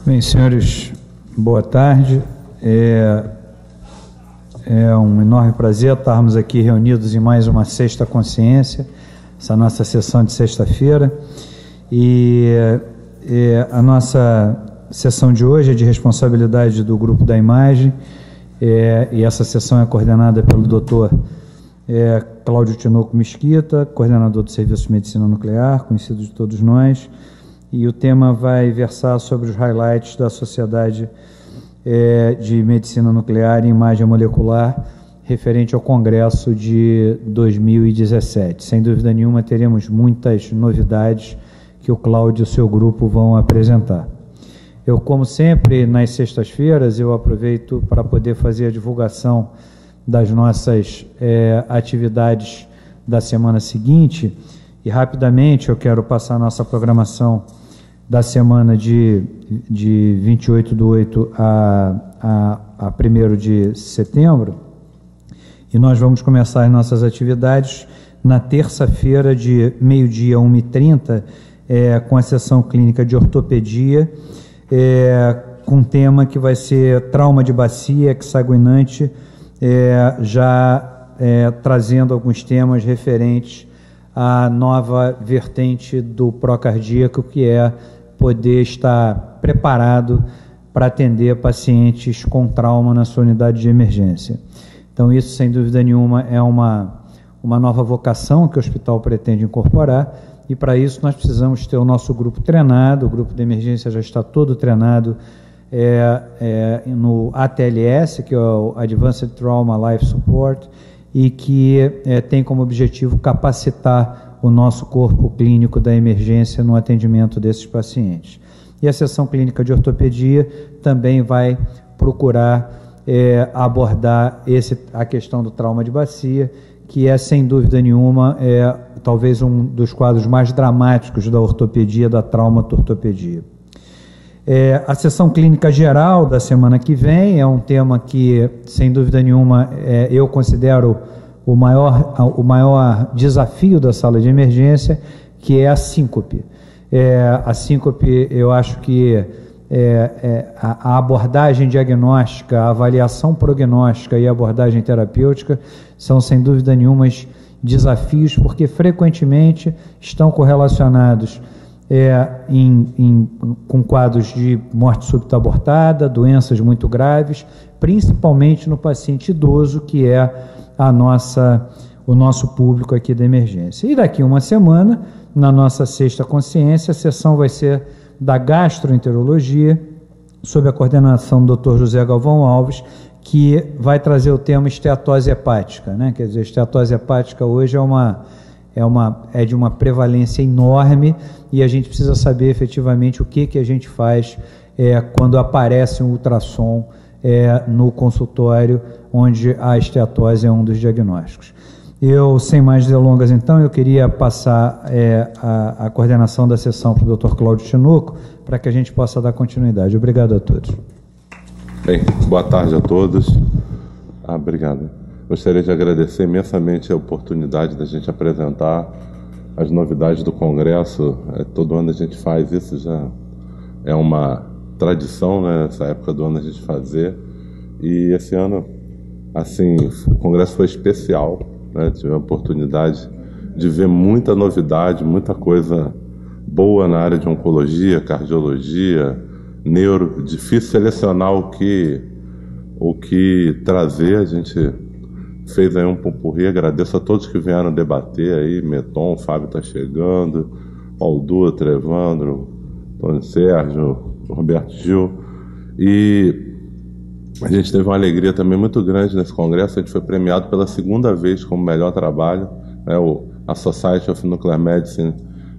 Bem, senhores, boa tarde. É um enorme prazer estarmos aqui reunidos em mais uma Sexta Consciência, essa nossa sessão de sexta-feira. E a nossa sessão de hoje é de responsabilidade do Grupo da Imagem, e essa sessão é coordenada pelo Dr. Cláudio Tinoco Mesquita, coordenador do Serviço de Medicina Nuclear, conhecido de todos nós, e o tema vai versar sobre os highlights da Sociedade de Medicina Nuclear e Imagem Molecular referente ao Congresso de 2017. Sem dúvida nenhuma, teremos muitas novidades que o Cláudio e o seu grupo vão apresentar. Eu, como sempre, nas sextas-feiras, eu aproveito para poder fazer a divulgação das nossas atividades da semana seguinte, e rapidamente eu quero passar a nossa programação da semana de 28/8 a 1º de setembro, e nós vamos começar as nossas atividades na terça-feira de meio-dia a 1h30, com a sessão clínica de ortopedia, com um tema que vai ser trauma de bacia exsanguinante, trazendo alguns temas referentes à nova vertente do pró-cardíaco, que é poder estar preparado para atender pacientes com trauma na sua unidade de emergência. Então, isso, sem dúvida nenhuma, é uma nova vocação que o hospital pretende incorporar, e para isso nós precisamos ter o nosso grupo treinado. O grupo de emergência já está todo treinado no ATLS, que é o Advanced Trauma Life Support, e que tem como objetivo capacitar o nosso corpo clínico da emergência no atendimento desses pacientes. E a sessão clínica de ortopedia também vai procurar abordar a questão do trauma de bacia, que é, sem dúvida nenhuma, talvez um dos quadros mais dramáticos da ortopedia, da traumatortopedia. A sessão clínica geral da semana que vem é um tema que, sem dúvida nenhuma, eu considero o maior desafio da sala de emergência, que é a síncope. A síncope, eu acho que a abordagem diagnóstica, a avaliação prognóstica e a abordagem terapêutica são, sem dúvida nenhuma, desafios, porque frequentemente estão correlacionados com quadros de morte súbita abortada, doenças muito graves, principalmente no paciente idoso, que é o nosso público aqui da emergência. E daqui uma semana, na nossa Sexta Consciência, a sessão vai ser da gastroenterologia, sob a coordenação do Dr. José Galvão Alves, que vai trazer o tema esteatose hepática, né? Quer dizer, esteatose hepática hoje é de uma prevalência enorme, e a gente precisa saber efetivamente o que a gente faz quando aparece um ultrassom no consultório, onde a esteatose é um dos diagnósticos. Eu, sem mais delongas, então, eu queria passar a coordenação da sessão para o Dr. Cláudio Tinoco, para que a gente possa dar continuidade. Obrigado a todos. Bem, boa tarde a todos. Obrigado. Gostaria de agradecer imensamente a oportunidade da gente apresentar as novidades do Congresso. Todo ano a gente faz isso, já é uma tradição, né, nessa época do ano a gente fazer. E esse ano, assim, o Congresso foi especial, né? Tive a oportunidade de ver muita novidade, muita coisa boa na área de oncologia, cardiologia, neuro. Difícil selecionar o que trazer. A gente fez aí um popurrí. Agradeço a todos que vieram debater aí. Meton, o Fábio está chegando, Paulo Dutra, Evandro, Tony Sérgio, Roberto Gil. E a gente teve uma alegria também muito grande nesse congresso. A gente foi premiado pela segunda vez como melhor trabalho, né? A Society of Nuclear Medicine,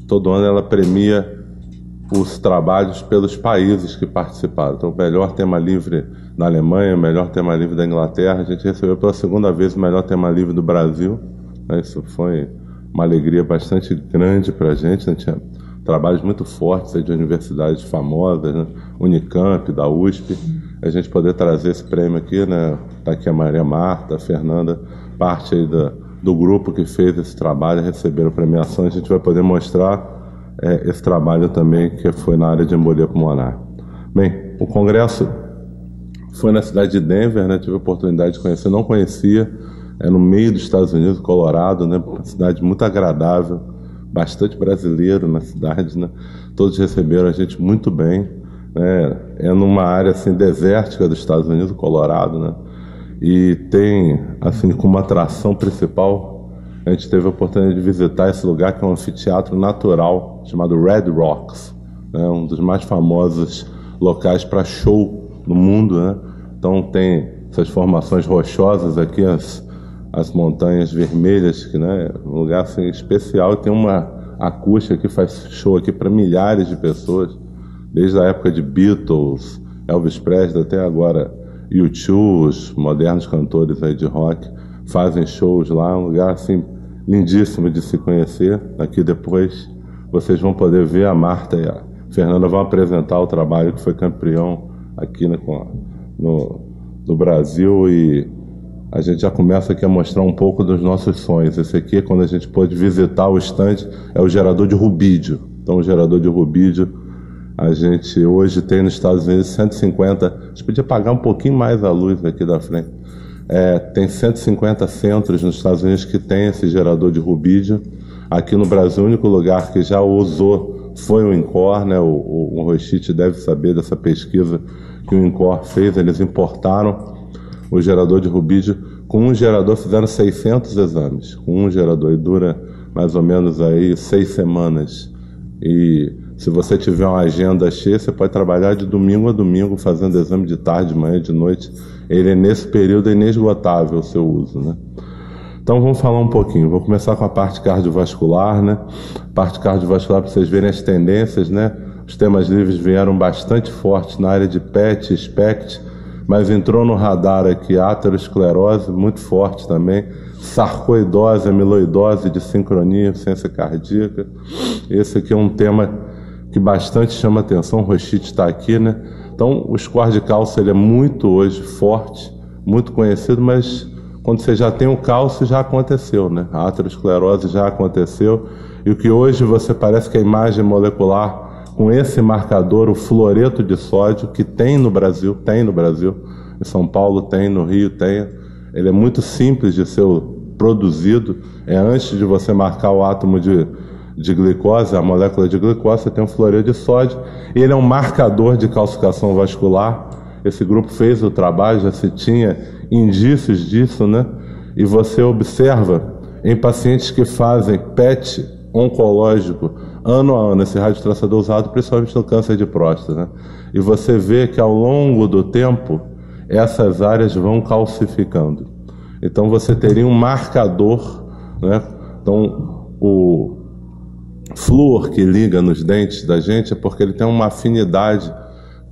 todo ano ela premia os trabalhos pelos países que participaram. Então, o melhor tema livre na Alemanha, o melhor tema livre da Inglaterra. A gente recebeu pela segunda vez o melhor tema livre do Brasil, né? Isso foi uma alegria bastante grande para a gente. Tinha trabalhos muito fortes aí de universidades famosas, né? Unicamp, da USP. A gente poder trazer esse prêmio aqui, né? Está aqui a Maria Marta, a Fernanda, parte aí do grupo que fez esse trabalho, receberam premiação. A gente vai poder mostrar esse trabalho também, que foi na área de embolia pulmonar. Bem, o congresso foi na cidade de Denver, né? Tive a oportunidade de conhecer, não conhecia, é no meio dos Estados Unidos, Colorado, né? Uma cidade muito agradável, bastante brasileiro na cidade, né? Todos receberam a gente muito bem, né? É numa área assim desértica dos Estados Unidos, Colorado, né? E tem assim como atração principal, a gente teve a oportunidade de visitar esse lugar que é um anfiteatro natural chamado Red Rocks, né? Um dos mais famosos locais para show no mundo, né? Então tem essas formações rochosas aqui, as montanhas vermelhas, que, né, é um lugar assim, especial, e tem uma acústica que faz show aqui para milhares de pessoas, desde a época de Beatles, Elvis Presley, até agora U2, os modernos cantores aí de rock fazem shows lá, um lugar assim lindíssimo de se conhecer. Aqui depois vocês vão poder ver, a Marta e a Fernanda vão apresentar o trabalho que foi campeão aqui, né, no Brasil, e a gente já começa aqui a mostrar um pouco dos nossos sonhos. Esse aqui, quando a gente pôde visitar o estande, é o gerador de rubídio. Então, o gerador de rubídio, a gente hoje tem nos Estados Unidos 150, a gente podia apagar um pouquinho mais a luz aqui da frente. Tem 150 centros nos Estados Unidos que tem esse gerador de rubídio. Aqui no Brasil, o único lugar que já usou foi o INCOR, né? O Rochite deve saber dessa pesquisa que o INCOR fez. Eles importaram o gerador de rubídio. Com um gerador fizeram 600 exames, com um gerador, e dura mais ou menos aí 6 semanas. E se você tiver uma agenda cheia, você pode trabalhar de domingo a domingo, fazendo exame de tarde, de manhã, de noite. Ele nesse período é inesgotável o seu uso, né? Então vamos falar um pouquinho. Vou começar com a parte cardiovascular, né? Parte cardiovascular, para vocês verem as tendências, né? Os temas livres vieram bastante fortes na área de PET, SPECT, mas entrou no radar aqui aterosclerose, muito forte também, sarcoidose, amiloidose de sincronia, insuficiência cardíaca. Esse aqui é um tema que bastante chama atenção, o Rochite está aqui, né? Então, o score de cálcio ele é muito hoje forte, muito conhecido, mas quando você já tem o cálcio, já aconteceu, né? A aterosclerose já aconteceu, e o que hoje você parece que a imagem molecular com esse marcador, o fluoreto de sódio, que tem no Brasil, em São Paulo tem, no Rio tem, ele é muito simples de ser produzido, antes de você marcar o átomo de glicose, a molécula de glicose, você tem um fluoreto de sódio, e ele é um marcador de calcificação vascular. Esse grupo fez o trabalho, já se tinha indícios disso, né? E você observa em pacientes que fazem PET oncológico ano a ano, esse radiotraçador usado principalmente no câncer de próstata, né? E você vê que ao longo do tempo essas áreas vão calcificando. Então você teria um marcador, né? Então o flúor que liga nos dentes da gente é porque ele tem uma afinidade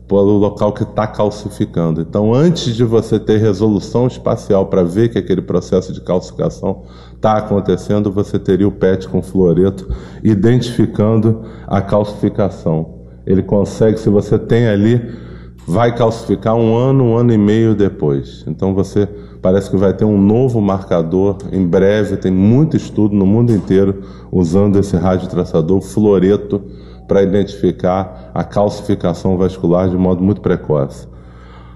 pelo local que está calcificando. Então, antes de você ter resolução espacial para ver que aquele processo de calcificação está acontecendo, você teria o PET com fluoreto identificando a calcificação. Ele consegue, se você tem ali, vai calcificar um ano e meio depois. Então você parece que vai ter um novo marcador em breve. Tem muito estudo no mundo inteiro usando esse radiotraçador fluoreto para identificar a calcificação vascular de modo muito precoce.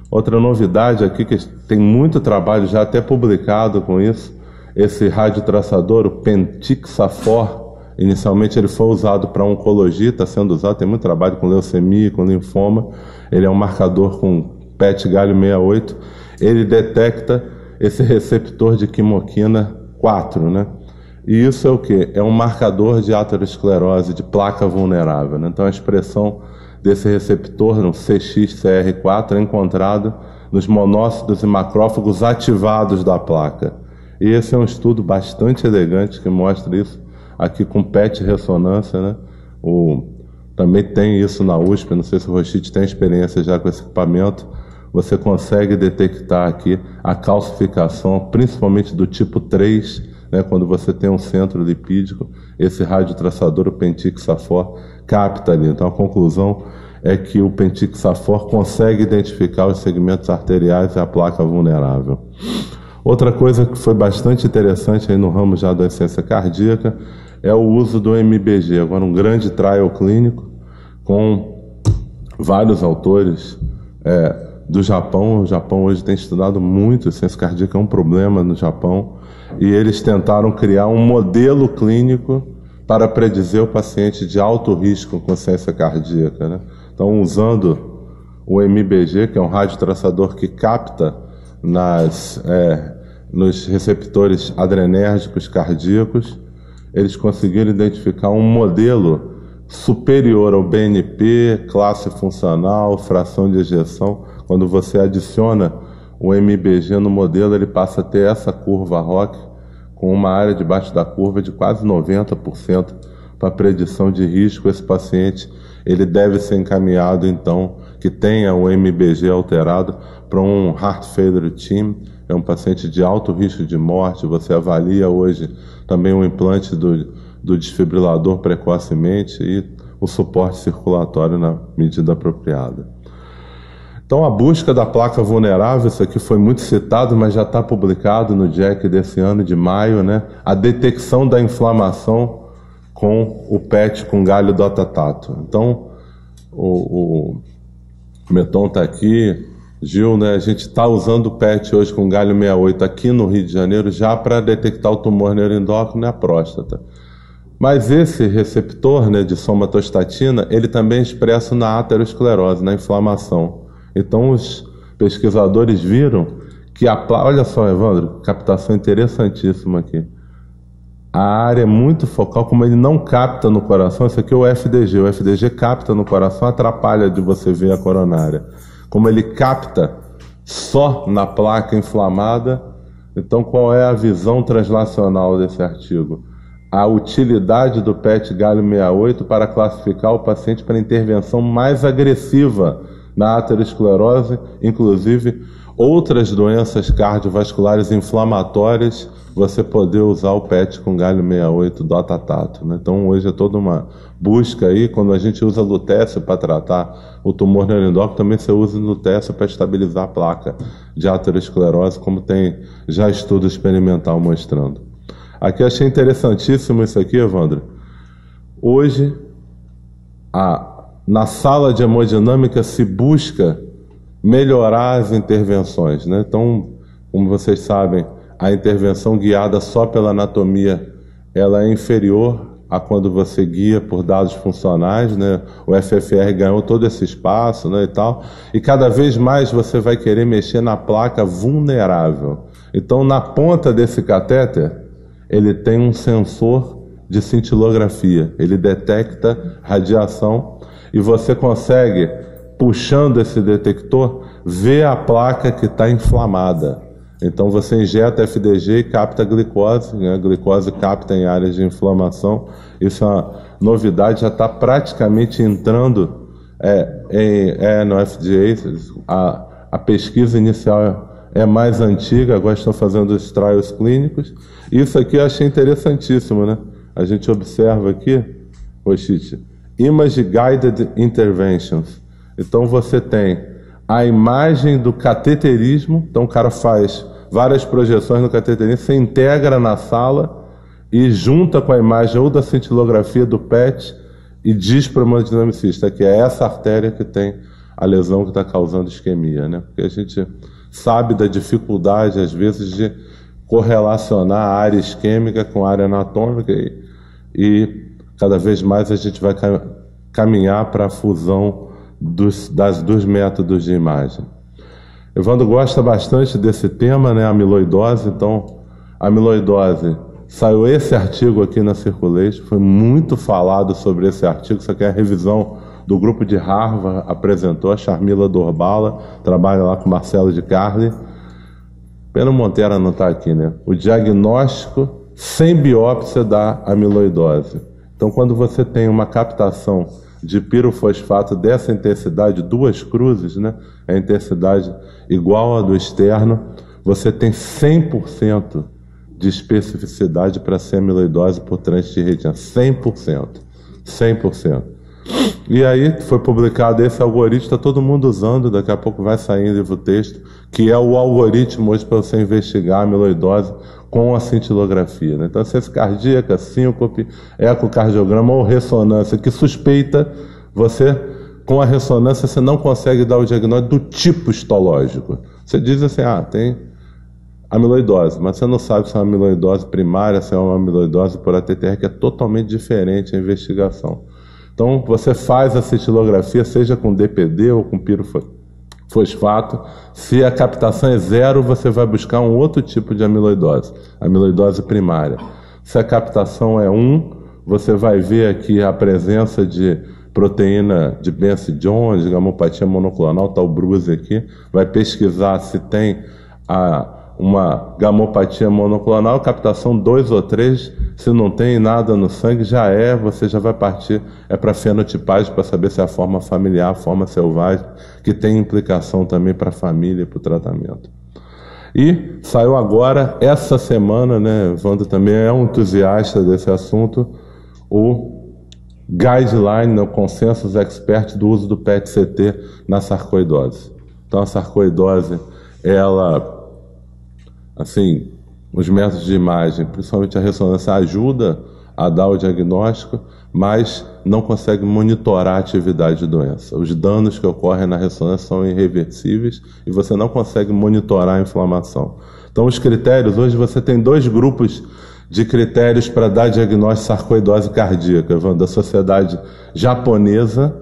Outra novidade aqui, que tem muito trabalho já até publicado com isso, esse radiotraçador, o Pentixafor, inicialmente ele foi usado para oncologia, está sendo usado, tem muito trabalho com leucemia, com linfoma. Ele é um marcador com PET galho 68, ele detecta esse receptor de quimoquina 4, né? E isso é o quê? É um marcador de aterosclerose, de placa vulnerável, né? Então a expressão desse receptor, no CXCR4, é encontrado nos monócitos e macrófagos ativados da placa. E esse é um estudo bastante elegante que mostra isso, aqui com PET ressonância, né? Também tem isso na USP, não sei se o Rochite tem experiência já com esse equipamento. Você consegue detectar aqui a calcificação, principalmente do tipo 3, né, quando você tem um centro lipídico. Esse radiotraçador, o Pentixafor, capta ali. Então a conclusão é que o Pentixafor consegue identificar os segmentos arteriais e a placa vulnerável. Outra coisa que foi bastante interessante aí no ramo já da insuficiência cardíaca é o uso do MBG. Agora um grande trial clínico com vários autores do Japão. O Japão hoje tem estudado muito ciência cardíaca, é um problema no Japão, e eles tentaram criar um modelo clínico para predizer o paciente de alto risco com ciência cardíaca, né? Então, usando o MBG, que é um radiotraçador que capta nos receptores adrenérgicos cardíacos, eles conseguiram identificar um modelo superior ao BNP, classe funcional, fração de ejeção. Quando você adiciona o MBG no modelo, ele passa a ter essa curva ROC, com uma área debaixo da curva de quase 90% para predição de risco. Esse paciente ele deve ser encaminhado, então, que tenha o MBG alterado, para um Heart Failure Team. É um paciente de alto risco de morte. Você avalia hoje também o implante do desfibrilador precocemente e o suporte circulatório na medida apropriada. Então, a busca da placa vulnerável, isso aqui foi muito citado, mas já está publicado no JACC desse ano, de maio, né? A detecção da inflamação com o PET com galho docetato. Então, o Meton está aqui, Gil, né? A gente está usando o PET hoje com galho 68 aqui no Rio de Janeiro já para detectar o tumor neuroendócrino e a próstata. Mas esse receptor, né, de somatostatina, ele também é expresso na aterosclerose, na inflamação. Então os pesquisadores viram que olha só, Evandro, captação interessantíssima aqui. A área é muito focal, como ele não capta no coração, isso aqui é o FDG. O FDG capta no coração, atrapalha de você ver a coronária. Como ele capta só na placa inflamada, então qual é a visão translacional desse artigo? A utilidade do PET galho 68 para classificar o paciente para intervenção mais agressiva na aterosclerose, inclusive outras doenças cardiovasculares inflamatórias, você poder usar o PET com galho 68 docetato, né? Então hoje é toda uma busca aí. Quando a gente usa lutécio para tratar o tumor neuroendócrino, também você usa lutécio para estabilizar a placa de aterosclerose, como tem já estudo experimental mostrando. Aqui achei interessantíssimo isso aqui, Evandro. Hoje, na sala de hemodinâmica se busca melhorar as intervenções, né? Então, como vocês sabem, a intervenção guiada só pela anatomia, ela é inferior a quando você guia por dados funcionais, né? O FFR ganhou todo esse espaço, né, e tal. E cada vez mais você vai querer mexer na placa vulnerável. Então, na ponta desse catéter, ele tem um sensor de cintilografia. Ele detecta radiação e você consegue, puxando esse detector, ver a placa que está inflamada. Então você injeta FDG e capta glicose, né? A glicose capta em áreas de inflamação. Isso é uma novidade, já está praticamente entrando no FDA. A pesquisa inicial é mais antiga, agora estão fazendo os trials clínicos. Isso aqui eu achei interessantíssimo, né? A gente observa aqui, Rochite, Image Guided Interventions. Então você tem a imagem do cateterismo, então o cara faz várias projeções no cateterismo, você integra na sala e junta com a imagem ou da cintilografia do PET e diz para o hemodinamicista que é essa artéria que tem a lesão que está causando isquemia, né? Porque a gente sabe da dificuldade, às vezes, de correlacionar a área isquêmica com a área anatômica e cada vez mais a gente vai caminhar para a fusão dos métodos de imagem. Evandro gosta bastante desse tema, né, amiloidose. Então, amiloidose, saiu esse artigo aqui na Circulation, foi muito falado sobre esse artigo. Isso aqui é a revisão do grupo de Harvard, apresentou a Sharmila Dorbala, trabalha lá com Marcelo de Carli. Pena o Monteiro não está aqui, né? O diagnóstico sem biópsia da amiloidose. Então, quando você tem uma captação de pirofosfato dessa intensidade, 2 cruzes, né? A intensidade igual à do externo, você tem 100% de especificidade para ser amiloidose por transtiratina. 100%. 100%. E aí foi publicado esse algoritmo, está todo mundo usando, daqui a pouco vai sair em livro-texto, que é o algoritmo hoje para você investigar a amiloidose com a cintilografia, né? Então, ciência cardíaca, síncope, ecocardiograma ou ressonância que suspeita, você com a ressonância você não consegue dar o diagnóstico do tipo histológico. Você diz assim, tem amiloidose, mas você não sabe se é uma amiloidose primária, se é uma amiloidose por ATTR, que é totalmente diferente a investigação. Então, você faz a cintilografia, seja com DPD ou com pirofosfato. Se a captação é 0, você vai buscar um outro tipo de amiloidose, amiloidose primária. Se a captação é 1, você vai ver aqui a presença de proteína de Benson-Jones, de gamopatia monoclonal, está o Bruce aqui, vai pesquisar se tem uma gamopatia monoclonal, captação 2 ou 3, se não tem nada no sangue, você já vai partir para fenotipagem, para saber se é a forma familiar, a forma selvagem, que tem implicação também para a família e para o tratamento. E saiu agora, essa semana, né, Evandro também é um entusiasta desse assunto, o guideline, o consensus expert do uso do PET-CT na sarcoidose. Então a sarcoidose, ela, assim, os métodos de imagem, principalmente a ressonância, ajuda a dar o diagnóstico, mas não consegue monitorar a atividade de doença. Os danos que ocorrem na ressonância são irreversíveis e você não consegue monitorar a inflamação. Então os critérios, hoje você tem 2 grupos de critérios para dar diagnóstico de sarcoidose cardíaca, da sociedade japonesa,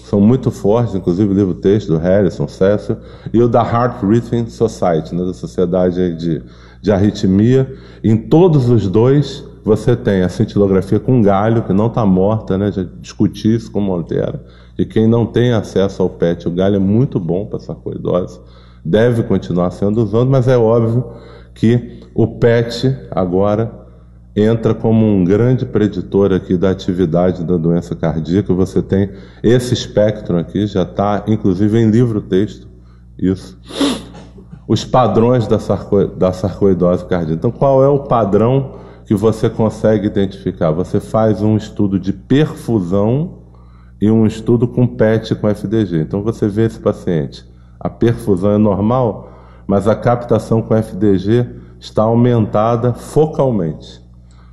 são muito fortes, inclusive o livro-texto do Harrison, Cécio, e o da Heart Rhythm Society, né, da Sociedade de Arritmia. Em todos os 2, você tem a cintilografia com galho, que não está morta, né, já discuti isso com Montero, e quem não tem acesso ao PET, o galho é muito bom para sarcoidose, deve continuar sendo usado, mas é óbvio que o PET agora entra como um grande preditor aqui da atividade da doença cardíaca. Você tem esse espectro aqui, já está inclusive em livro-texto, isso. Os padrões da sarcoidose cardíaca. Então, qual é o padrão que você consegue identificar? Você faz um estudo de perfusão e um estudo com PET com FDG. Então, você vê esse paciente. A perfusão é normal, mas a captação com FDG está aumentada focalmente.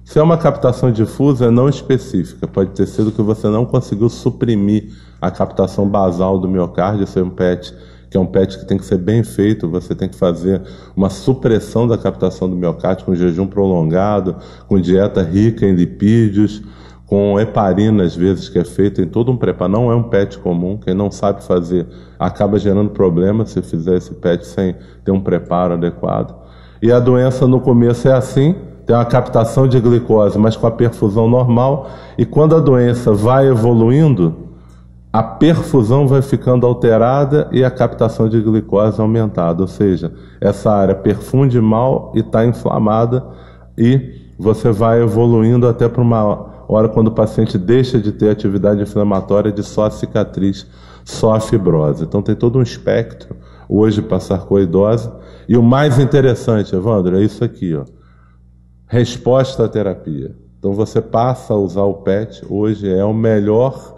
Se é uma captação difusa, é não específica. Pode ter sido que você não conseguiu suprimir a captação basal do miocárdio. Esse é um PET, que é um PET que tem que ser bem feito. Você tem que fazer uma supressão da captação do miocárdio com jejum prolongado, com dieta rica em lipídios, com heparina, às vezes, que é feita em todo um preparo. Não é um PET comum. Quem não sabe fazer acaba gerando problema se fizer esse PET sem ter um preparo adequado. E a doença no começo é assim, tem uma captação de glicose, mas com a perfusão normal, e quando a doença vai evoluindo, a perfusão vai ficando alterada e a captação de glicose aumentada, ou seja, essa área perfunde mal e está inflamada, e você vai evoluindo até para uma hora quando o paciente deixa de ter atividade inflamatória de só a cicatriz, só a fibrose. Então tem todo um espectro hoje para sarcoidose, e o mais interessante, Evandro, é isso aqui, ó. Resposta à terapia. Então você passa a usar o PET, hoje é o melhor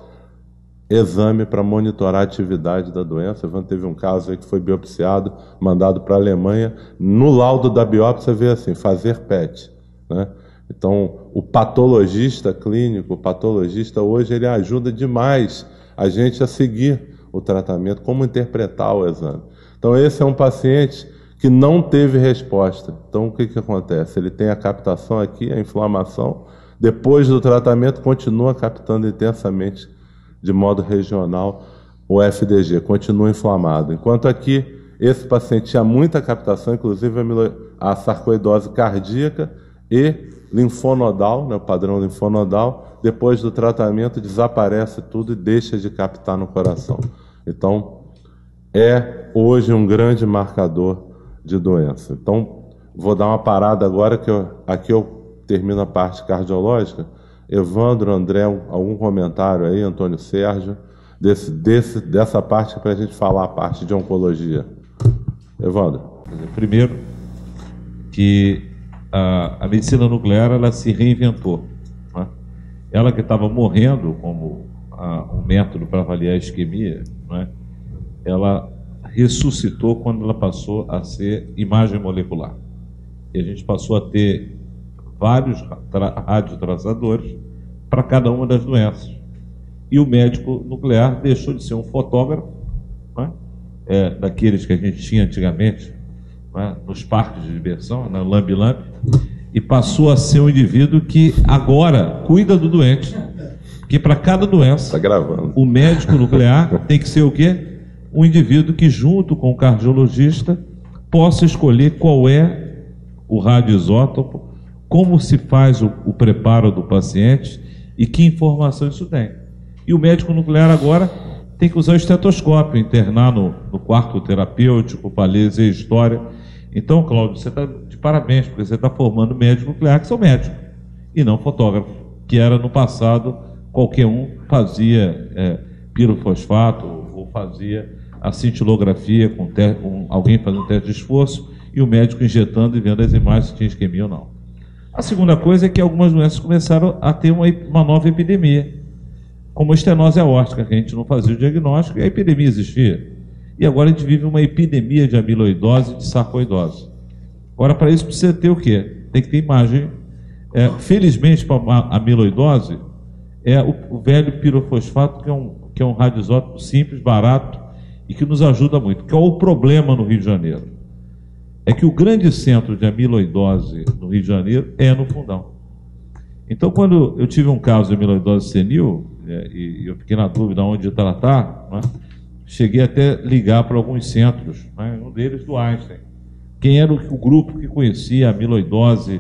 exame para monitorar a atividade da doença. Evandro teve um caso aí que foi biopsiado, mandado para a Alemanha. No laudo da biópsia vê assim, fazer PET, né? Então o patologista clínico, o patologista hoje, ele ajuda demais a gente a seguir o tratamento, como interpretar o exame. Então esse é um paciente que não teve resposta. Então o que acontece? Ele tem a captação aqui, a inflamação, depois do tratamento continua captando intensamente, de modo regional, o FDG, continua inflamado. Enquanto aqui, esse paciente tinha muita captação, inclusive a sarcoidose cardíaca e linfonodal, né, o padrão linfonodal, depois do tratamento desaparece tudo e deixa de captar no coração. Então, é hoje um grande marcador de doença. Então, vou dar uma parada agora, que aqui eu termino a parte cardiológica. Evandro, André, algum comentário aí, Antônio Sérgio, dessa parte para a gente falar a parte de oncologia. Evandro. Primeiro, que a medicina nuclear, ela se reinventou, né? Ela que estava morrendo como um método para avaliar a isquemia, né? Ela ressuscitou quando ela passou a ser imagem molecular. E a gente passou a ter vários radiotraçadores para cada uma das doenças. E o médico nuclear deixou de ser um fotógrafo, né? Daqueles que a gente tinha antigamente, né? Nos parques de diversão, na lambe-lambe, e passou a ser um indivíduo que agora cuida do doente. Porque para cada doença, Tá gravando. o médico nuclear tem que ser o quê? Um indivíduo que, junto com o cardiologista, possa escolher qual é o radioisótopo, como se faz o preparo do paciente e que informação isso tem. E o médico nuclear agora tem que usar o estetoscópio, internar no quarto terapêutico, para ler a história. Então, Cláudio, você está de parabéns, porque você está formando médico nuclear que são médicos, e não fotógrafo, que era no passado, qualquer um fazia pirofosfato, ou fazia a cintilografia com alguém fazendo teste de esforço, e o médico injetando e vendo as imagens se tinha isquemia ou não. A segunda coisa é que algumas doenças começaram a ter uma nova epidemia, como a estenose aórtica, que a gente não fazia o diagnóstico, e a epidemia existia. E agora a gente vive uma epidemia de amiloidose e de sarcoidose. Agora, para isso, precisa ter o quê? Tem que ter imagem. Felizmente, para a amiloidose, o velho pirofosfato, que é um radioisótopo simples, barato, e que nos ajuda muito. Qual é o problema no Rio de Janeiro? É que o grande centro de amiloidose no Rio de Janeiro é no Fundão. Então, quando eu tive um caso de amiloidose senil, e eu fiquei na dúvida onde tratar, né, cheguei até ligar para alguns centros, né, um deles do Einstein. Quem era o grupo que conhecia a amiloidose,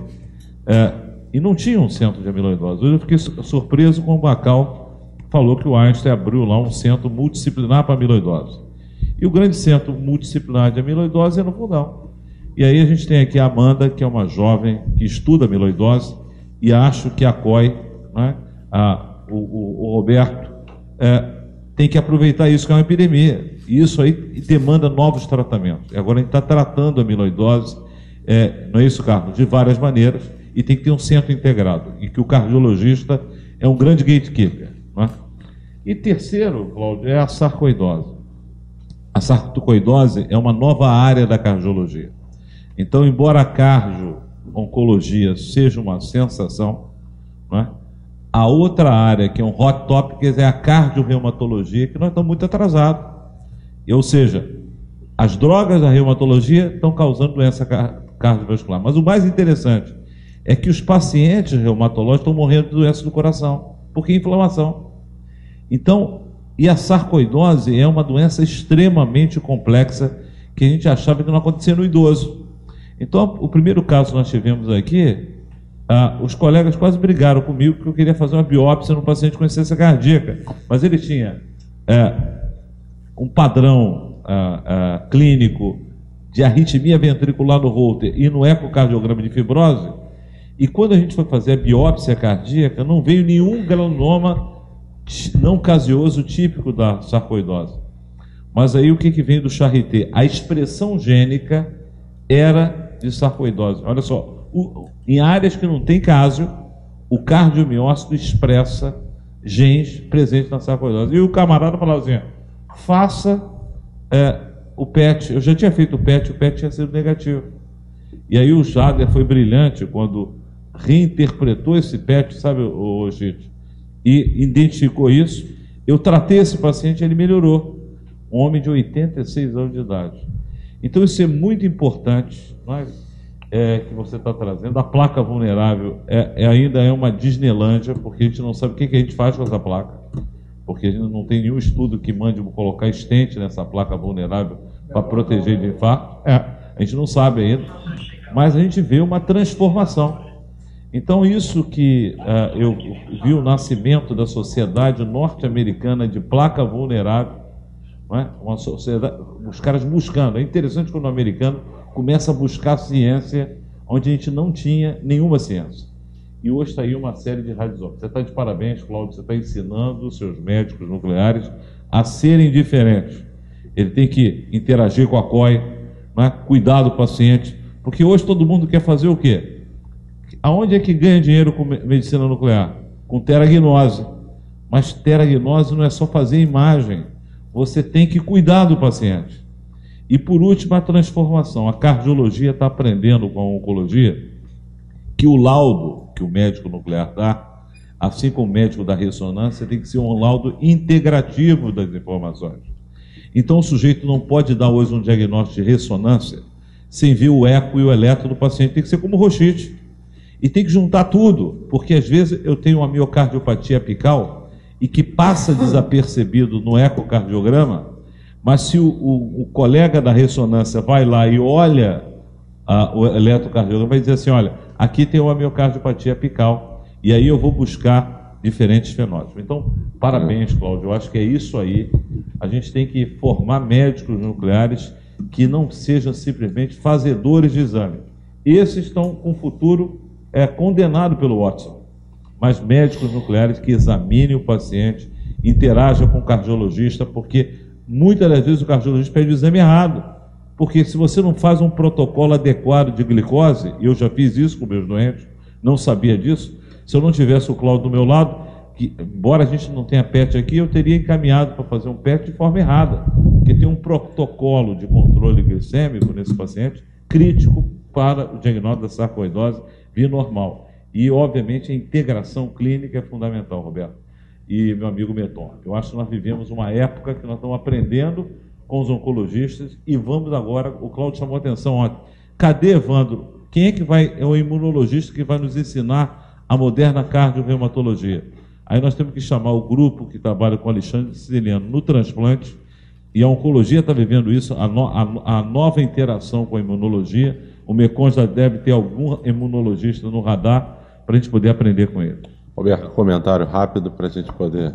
e não tinha um centro de amiloidose. Hoje eu fiquei surpreso quando o Bacal falou que o Einstein abriu lá um centro multidisciplinar para amiloidose. E o grande centro multidisciplinar de amiloidose é no Fundão. E aí a gente tem aqui a Amanda, que é uma jovem que estuda amiloidose, e acho que a COI, né, o Roberto, tem que aproveitar isso, que é uma epidemia. E isso aí demanda novos tratamentos. Agora a gente está tratando a amiloidose, não é isso, Carlos? De várias maneiras, e tem que ter um centro integrado, e que o cardiologista é um grande gatekeeper. Né? E terceiro, Cláudio, é a sarcoidose. A sarcoidose é uma nova área da cardiologia. Então, embora a cardio-oncologia seja uma sensação, né, a outra área, que é um hot topic, é a cardiorreumatologia, que nós estamos muito atrasados. Ou seja, as drogas da reumatologia estão causando doença cardiovascular. Mas o mais interessante é que os pacientes reumatológicos estão morrendo de doença do coração, porque é inflamação. Então, e a sarcoidose é uma doença extremamente complexa, que a gente achava que não acontecia no idoso. Então, o primeiro caso que nós tivemos aqui, os colegas quase brigaram comigo porque eu queria fazer uma biópsia no paciente com insuficiência cardíaca, mas ele tinha um padrão clínico de arritmia ventricular no Holter e no ecocardiograma de fibrose, e quando a gente foi fazer a biópsia cardíaca, não veio nenhum granuloma não caseoso típico da sarcoidose. Mas aí o que vem do Charité? A expressão gênica era de sarcoidose. Olha só, em áreas que não tem cásio, o cardiomiócito expressa genes presentes na sarcoidose. E o camarada falava assim, faça o PET. Eu já tinha feito o PET tinha sido negativo. E aí o Jader foi brilhante quando reinterpretou esse PET, sabe, o Gite? E identificou isso. Eu tratei esse paciente, ele melhorou. Um homem de 86 anos de idade. Então isso é muito importante, não é? Que você está trazendo. A placa vulnerável ainda é uma Disneylândia, porque a gente não sabe o que a gente faz com essa placa, porque a gente não tem nenhum estudo que mande colocar estente nessa placa vulnerável para proteger de infarto. A gente não sabe ainda, mas a gente vê uma transformação. Então isso que eu vi o nascimento da Sociedade Norte-Americana de Placa Vulnerável, não é? Uma sociedade, os caras buscando. É interessante quando o americano começa a buscar ciência onde a gente não tinha nenhuma ciência. E hoje está aí uma série de radioisótopos. Você está de parabéns, Cláudio, você está ensinando os seus médicos nucleares a serem diferentes. Ele tem que interagir com a COI, não é? Cuidar do paciente, porque hoje todo mundo quer fazer o quê? Aonde é que ganha dinheiro com medicina nuclear? Com teragnose. Mas teragnose não é só fazer imagem. Você tem que cuidar do paciente. E por último, a transformação. A cardiologia está aprendendo com a oncologia que o laudo que o médico nuclear dá, assim como o médico da ressonância, tem que ser um laudo integrativo das informações. Então, o sujeito não pode dar hoje um diagnóstico de ressonância sem ver o eco e o eletro do paciente. Tem que ser como Rochite. E tem que juntar tudo, porque às vezes eu tenho uma miocardiopatia apical e que passa desapercebido no ecocardiograma, mas se o colega da ressonância vai lá e olha o eletrocardiograma, vai dizer assim, olha, aqui tem uma miocardiopatia apical, e aí eu vou buscar diferentes fenótipos. Então, parabéns, Cláudio, eu acho que é isso aí. A gente tem que formar médicos nucleares que não sejam simplesmente fazedores de exame. Esses estão com o futuro condenado pelo Watson, mas médicos nucleares que examinem o paciente, interajam com o cardiologista, porque muitas das vezes o cardiologista pede o exame errado, porque se você não faz um protocolo adequado de glicose, e eu já fiz isso com meus doentes, não sabia disso, se eu não tivesse o Cláudio do meu lado, que, embora a gente não tenha PET aqui, eu teria encaminhado para fazer um PET de forma errada, porque tem um protocolo de controle glicêmico nesse paciente crítico para o diagnóstico da sarcoidose binormal. E, obviamente, a integração clínica é fundamental, Roberto. E, meu amigo Meton, eu acho que nós vivemos uma época que nós estamos aprendendo com os oncologistas e vamos agora, o Cláudio chamou a atenção ontem, cadê, Evandro? Quem é que é o imunologista que vai nos ensinar a moderna cardiorreumatologia? Aí nós temos que chamar o grupo que trabalha com Alexandre Siciliano no transplante, e a oncologia está vivendo isso, a nova interação com a imunologia. O MECON já deve ter algum imunologista no radar para a gente poder aprender com ele. Roberto, comentário rápido para a gente poder...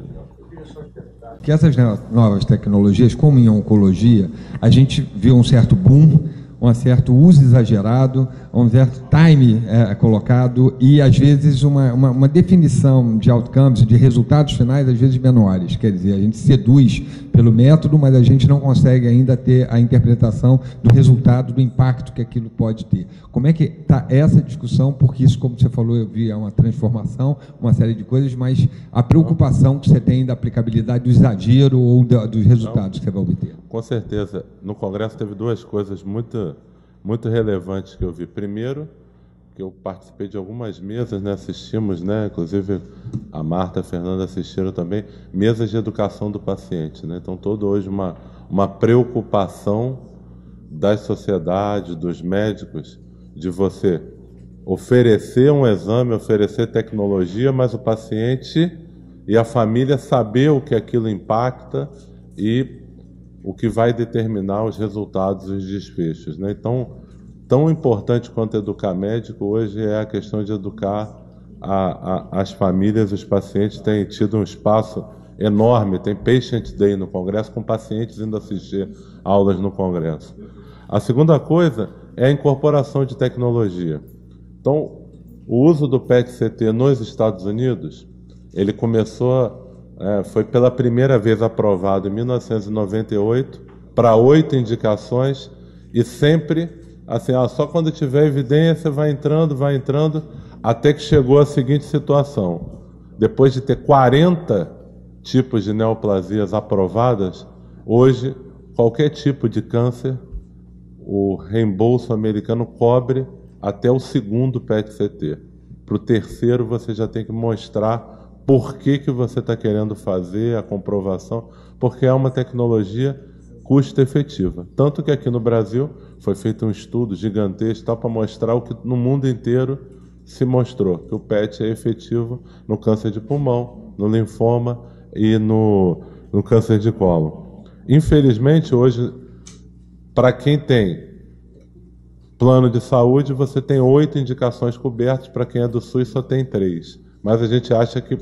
Que essas novas tecnologias, como em oncologia, a gente viu um certo boom, um certo uso exagerado, um certo time colocado e, às vezes, uma definição de outcomes, de resultados finais, às vezes menores. Quer dizer, a gente seduz pelo método, mas a gente não consegue ainda ter a interpretação do resultado, do impacto que aquilo pode ter. Como é que está essa discussão? Porque isso, como você falou, eu vi, é uma transformação, uma série de coisas, mas a preocupação que você tem da aplicabilidade do exagero ou dos resultados que você vai obter. Com certeza. No Congresso teve duas coisas muito relevantes que eu vi. Primeiro, que eu participei de algumas mesas, né, assistimos, né, inclusive a Marta e a Fernanda assistiram também, mesas de educação do paciente, né? Então, toda hoje uma preocupação das sociedades, dos médicos, de você oferecer um exame, oferecer tecnologia, mas o paciente e a família saber o que aquilo impacta e o que vai determinar os resultados e os desfechos, né? Então, tão importante quanto educar médico hoje é a questão de educar as famílias, os pacientes têm tido um espaço enorme, tem Patient Day no Congresso, com pacientes indo assistir aulas no Congresso. A segunda coisa é a incorporação de tecnologia. Então, o uso do PET-CT nos Estados Unidos, ele foi pela primeira vez aprovado em 1998 para 8 indicações e sempre assim, só quando tiver evidência vai entrando, até que chegou a seguinte situação. Depois de ter 40 tipos de neoplasias aprovadas, hoje qualquer tipo de câncer, o reembolso americano cobre até o segundo PET-CT. Para o terceiro você já tem que mostrar por que você está querendo fazer a comprovação, porque é uma tecnologia custo-efetiva. Tanto que aqui no Brasil foi feito um estudo gigantesco para mostrar o que no mundo inteiro se mostrou, que o PET é efetivo no câncer de pulmão, no linfoma e no câncer de colo. Infelizmente, hoje, para quem tem plano de saúde, você tem 8 indicações cobertas, para quem é do SUS só tem 3. Mas a gente acha que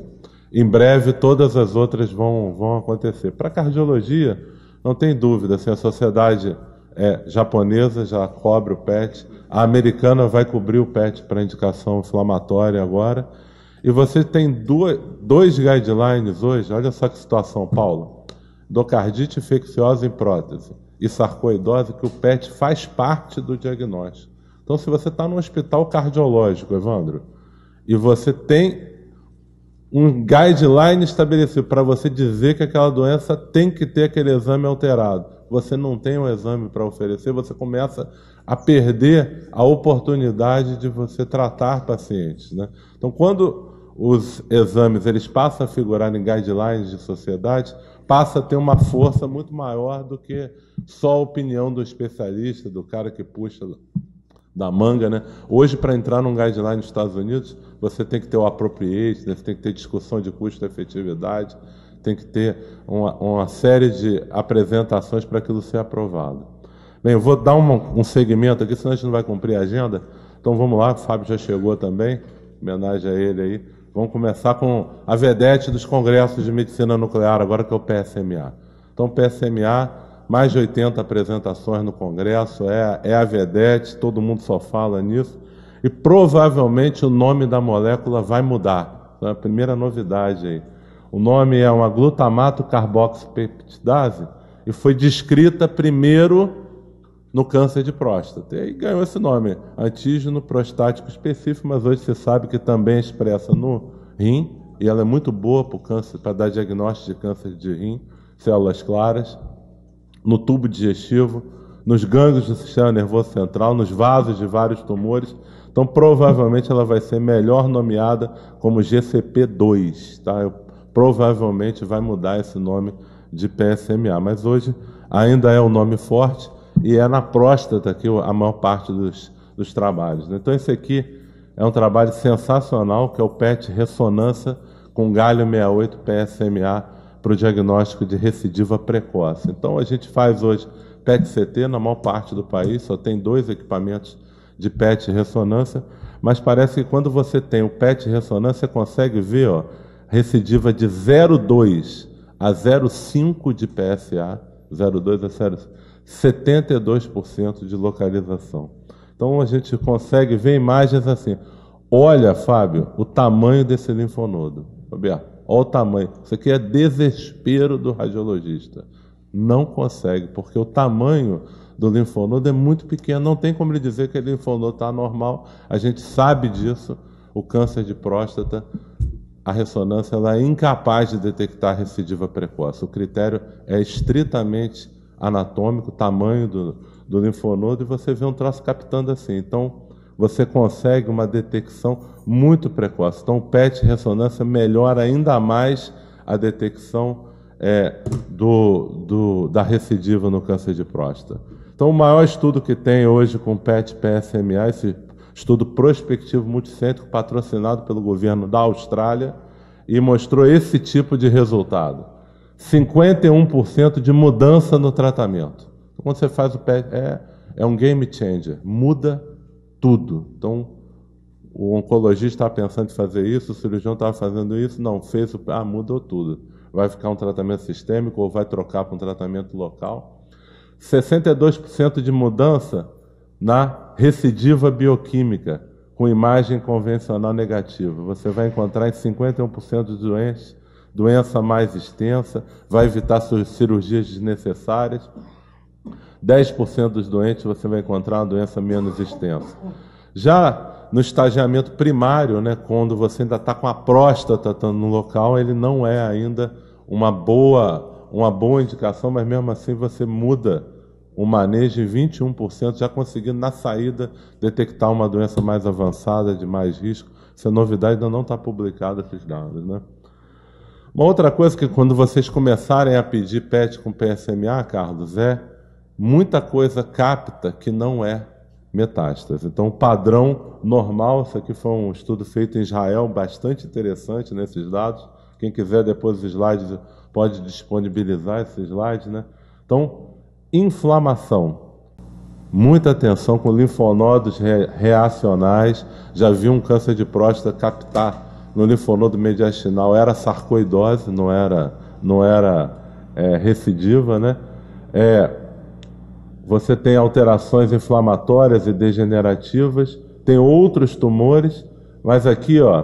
em breve todas as outras vão acontecer. Para cardiologia, não tem dúvida, assim, a sociedade japonesa já cobre o PET, a americana vai cobrir o PET para indicação inflamatória agora, e você tem dois guidelines hoje, olha só que situação, Paulo, endocardite infecciosa em prótese e sarcoidose, que o PET faz parte do diagnóstico. Então, se você está no hospital cardiológico, Evandro, e você tem um guideline estabelecido para você dizer que aquela doença tem que ter aquele exame alterado, você não tem um exame para oferecer, você começa a perder a oportunidade de você tratar pacientes, né? Então, quando os exames eles passam a figurar em guidelines de sociedade, passa a ter uma força muito maior do que só a opinião do especialista, do cara que puxa da manga, né? Hoje, para entrar num guideline nos Estados Unidos, você tem que ter o appropriate, né? Você tem que ter discussão de custo-efetividade, tem que ter uma série de apresentações para aquilo ser aprovado. Bem, eu vou dar um segmento aqui, senão a gente não vai cumprir a agenda. Então vamos lá, o Fábio já chegou também, homenagem a ele aí. Vamos começar com a vedete dos congressos de medicina nuclear, agora que é o PSMA. Então o PSMA, mais de 80 apresentações no congresso, é a vedete, todo mundo só fala nisso. E provavelmente o nome da molécula vai mudar. Então, é a primeira novidade aí. O nome é uma glutamato carboxipeptidase e foi descrita primeiro no câncer de próstata. E aí ganhou esse nome, antígeno prostático específico, mas hoje você sabe que também é expressa no rim, e ela é muito boa para o câncer, para dar diagnóstico de câncer de rim, células claras, no tubo digestivo, nos gânglios do sistema nervoso central, nos vasos de vários tumores. Então, provavelmente, ela vai ser melhor nomeada como GCP2, tá? Provavelmente vai mudar esse nome de PSMA, mas hoje ainda é um nome forte, e é na próstata que a maior parte dos trabalhos, né? Então, esse aqui é um trabalho sensacional, que é o PET ressonância com galho-68 PSMA para o diagnóstico de recidiva precoce. Então, a gente faz hoje PET-CT na maior parte do país, só tem 2 equipamentos de PET ressonância, mas parece que quando você tem o PET ressonância, você consegue ver, ó, recidiva de 0,2 a 0,5 de PSA, 0,2 a 0,5. 72% de localização. Então a gente consegue ver imagens assim. Olha, Fábio, o tamanho desse linfonodo. Roberto, olha o tamanho. Isso aqui é desespero do radiologista. Não consegue, porque o tamanho do linfonodo é muito pequeno. Não tem como ele dizer que o linfonodo está anormal. A gente sabe disso. O câncer de próstata, a ressonância, ela é incapaz de detectar recidiva precoce. O critério é estritamente anatômico, tamanho do linfonodo, e você vê um troço captando assim. Então, você consegue uma detecção muito precoce. Então, o PET ressonância melhora ainda mais a detecção da recidiva no câncer de próstata. Então, o maior estudo que tem hoje com PET PSMA, esse estudo prospectivo multicêntrico, patrocinado pelo governo da Austrália, e mostrou esse tipo de resultado. 51% de mudança no tratamento. Quando você faz o PET, é um game changer, muda tudo. Então, o oncologista estava pensando em fazer isso, o cirurgião estava fazendo isso, não, fez mudou tudo. Vai ficar um tratamento sistêmico ou vai trocar para um tratamento local. 62% de mudança na recidiva bioquímica, com imagem convencional negativa. Você vai encontrar em 51% dos doentes doença mais extensa, vai evitar cirurgias desnecessárias. 10% dos doentes você vai encontrar uma doença menos extensa. Já no estagiamento primário, né, quando você ainda está com a próstata no local, ele não é ainda uma boa indicação, mas mesmo assim você muda o manejo em 21%, já conseguindo na saída detectar uma doença mais avançada, de mais risco. Essa novidade ainda não está publicada, esses dados, né? Uma outra coisa que quando vocês começarem a pedir PET com PSMA, Carlos, muita coisa capta que não é metástase. Então, o padrão normal, isso aqui foi um estudo feito em Israel, bastante interessante nesses dados. Quem quiser depois os slides pode disponibilizar esses slides, né? Então, inflamação. Muita atenção com linfonodos reacionais. Já vi um câncer de próstata captar no linfonodo mediastinal, era sarcoidose, não era recidiva, né? Você tem alterações inflamatórias e degenerativas, tem outros tumores, mas aqui, ó,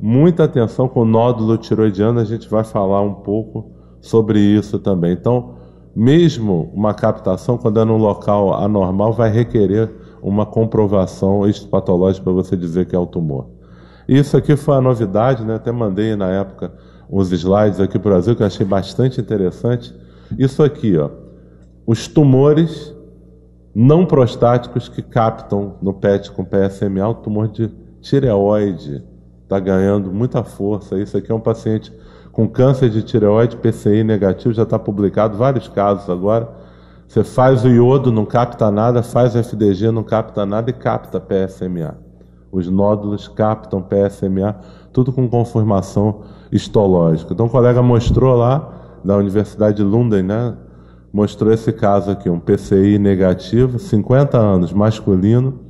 muita atenção com o nódulo tiroidiano, a gente vai falar um pouco sobre isso também. Então, mesmo uma captação, quando é num local anormal, vai requerer uma comprovação histopatológica para você dizer que é o tumor. Isso aqui foi a novidade, né? Até mandei na época uns slides aqui para o Brasil, que eu achei bastante interessante. Isso aqui, ó, os tumores não prostáticos que captam no PET com PSMA, o tumor de tireoide, está ganhando muita força. Isso aqui é um paciente com câncer de tireoide, PCI negativo, já está publicado vários casos agora. Você faz o iodo, não capta nada, faz o FDG, não capta nada e capta PSMA. Os nódulos captam PSMA, tudo com conformação histológica. Então o colega mostrou lá, da Universidade de London, né? Mostrou esse caso aqui, um PCI negativo, 50 anos, masculino,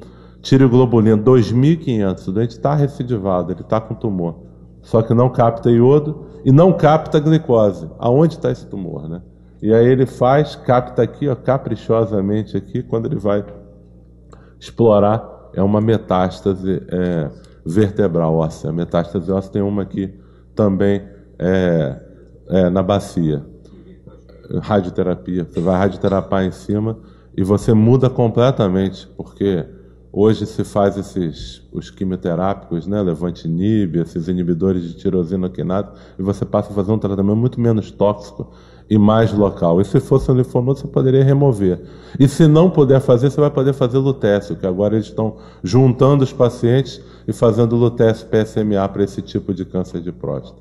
tireoglobulina 2.500, o doente está recidivado, ele está com tumor. Só que não capta iodo e não capta glicose. Aonde está esse tumor, né? E aí ele capta aqui, ó, caprichosamente aqui, quando ele vai explorar, é uma metástase vertebral óssea. A metástase óssea tem uma aqui também na bacia. Radioterapia. Você vai radioterapar em cima e você muda completamente, porque hoje se faz os quimioterápicos, né, levantinib, esses inibidores de tirosina quinase, e você passa a fazer um tratamento muito menos tóxico e mais local. E se fosse um linfonodo, você poderia remover. E se não puder fazer, você vai poder fazer lutécio, que agora eles estão juntando os pacientes e fazendo lutécio PSMA para esse tipo de câncer de próstata.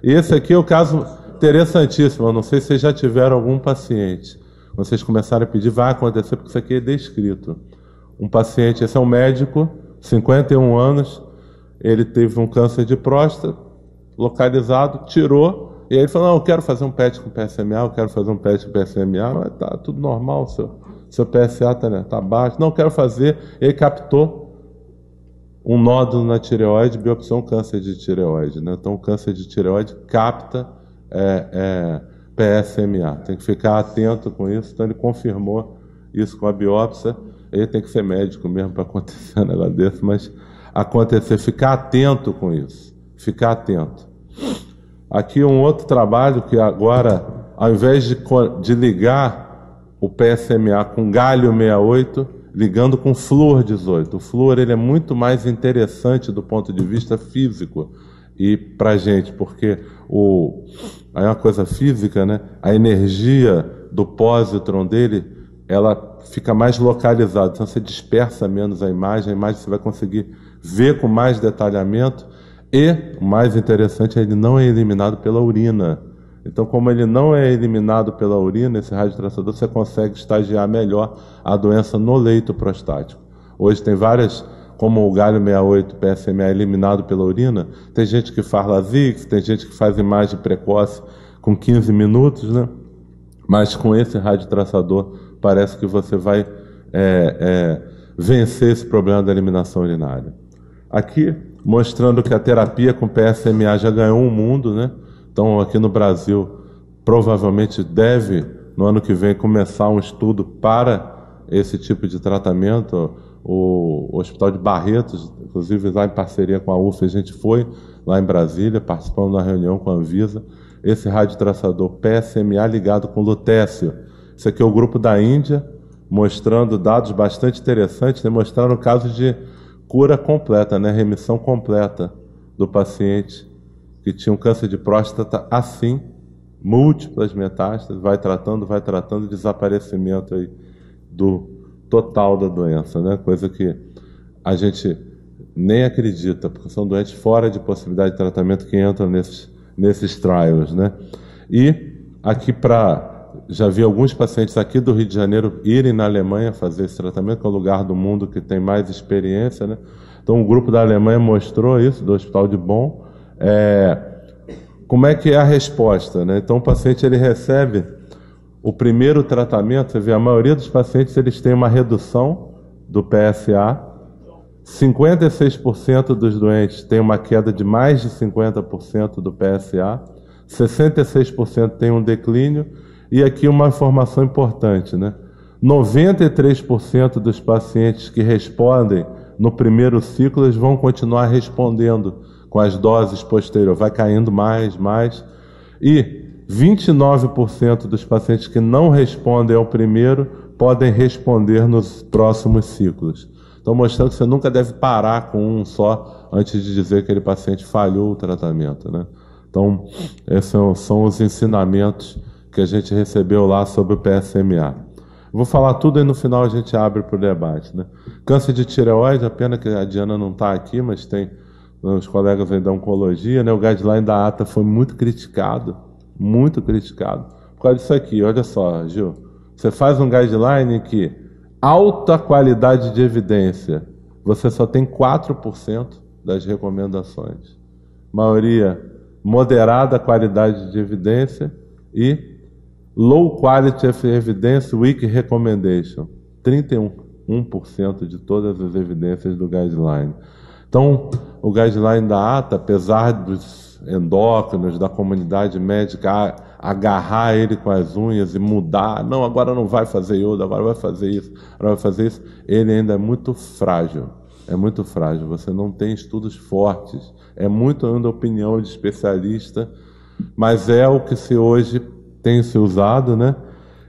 E esse aqui é o caso interessantíssimo. Eu não sei se vocês já tiveram algum paciente. Quando vocês começarem a pedir, vai acontecer, porque isso aqui é descrito. Um paciente, esse é um médico, 51 anos, ele teve um câncer de próstata, localizado, tirou, e aí ele falou, não, eu quero fazer um PET com PSMA, eu quero fazer um PET com PSMA, mas tá tudo normal, seu PSA tá baixo, não, eu quero fazer, e aí captou um nódulo na tireoide, biopsiou um câncer de tireoide, né? Então o câncer de tireoide capta PSMA, tem que ficar atento com isso, então ele confirmou isso com a biópsia. Ele tem que ser médico mesmo para acontecer um negócio desse, mas ficar atento com isso, ficar atento. Aqui um outro trabalho que agora, ao invés de ligar o PSMA com galho 68, ligando com flúor 18. O flúor ele é muito mais interessante do ponto de vista físico e para a gente, porque aí é uma coisa física, né? A energia do pósitron dele, ela fica mais localizada, então você dispersa menos a imagem você vai conseguir ver com mais detalhamento e, o mais interessante, ele não é eliminado pela urina. Então, como ele não é eliminado pela urina, esse radiotraçador, você consegue estagiar melhor a doença no leito prostático. Hoje tem várias, como o galho 68 PSMA eliminado pela urina, tem gente que faz Lasix, tem gente que faz imagem precoce com 15 minutos, né? Mas com esse radiotraçador parece que você vai vencer esse problema da eliminação urinária. Aqui, mostrando que a terapia com PSMA já ganhou o mundo, né? Então, aqui no Brasil, provavelmente deve, no ano que vem, começar um estudo para esse tipo de tratamento. O Hospital de Barretos, inclusive lá em parceria com a UF, a gente foi lá em Brasília, participando da reunião com a Anvisa, esse radiotraçador PSMA ligado com lutécio. Isso aqui é o grupo da Índia, mostrando dados bastante interessantes, demonstrando casos de cura completa, né? Remissão completa do paciente que tinha um câncer de próstata assim, múltiplas metástases, vai tratando, desaparecimento aí do total da doença, né? Coisa que a gente nem acredita, porque são doentes fora de possibilidade de tratamento que entram nesses trials, né? E aqui já vi alguns pacientes aqui do Rio de Janeiro irem na Alemanha fazer esse tratamento, que é o lugar do mundo que tem mais experiência, né? Então, o grupo da Alemanha mostrou isso, do Hospital de Bonn. Como é que é a resposta, né? Então, o paciente ele recebe o primeiro tratamento, você vê, a maioria dos pacientes eles têm uma redução do PSA, 56% dos doentes têm uma queda de mais de 50% do PSA, 66% têm um declínio, e aqui uma informação importante, né? 93% dos pacientes que respondem no primeiro ciclo, eles vão continuar respondendo com as doses posteriores, vai caindo mais, e 29% dos pacientes que não respondem ao primeiro podem responder nos próximos ciclos. Então, mostrando que você nunca deve parar com um só antes de dizer que aquele paciente falhou o tratamento, né? Então, esses são os ensinamentos que a gente recebeu lá sobre o PSMA. Vou falar tudo e no final a gente abre para o debate, né? Câncer de tireoide, a pena que a Diana não está aqui, mas tem os colegas aí da oncologia, né? O guideline da ATA foi muito criticado, por causa disso aqui. Olha só, Gil, você faz um guideline que alta qualidade de evidência, você só tem 4% das recomendações. Maioria moderada qualidade de evidência e low quality of evidence, weak recommendation. 31% de todas as evidências do guideline. Então, o guideline da ATA, apesar dos endócrinos, da comunidade médica agarrar ele com as unhas e mudar, não, agora não vai fazer iodo, agora vai fazer isso, agora vai fazer isso, ele ainda é muito frágil. É muito frágil, você não tem estudos fortes, é muito ainda opinião de especialista, mas é o que hoje tem se usado, né?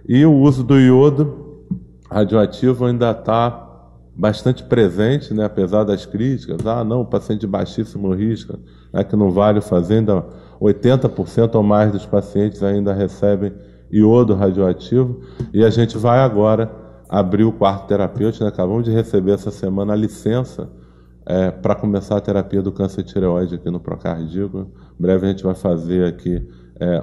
E o uso do iodo radioativo ainda está bastante presente, né? Apesar das críticas, não, paciente de baixíssimo risco, né, que não vale fazer, ainda 80% ou mais dos pacientes ainda recebem iodo radioativo, e a gente vai agora abrir o quarto terapêutico, né? Acabamos de receber essa semana a licença para começar a terapia do câncer de tireoide aqui no Procardíaco. Em breve a gente vai fazer aqui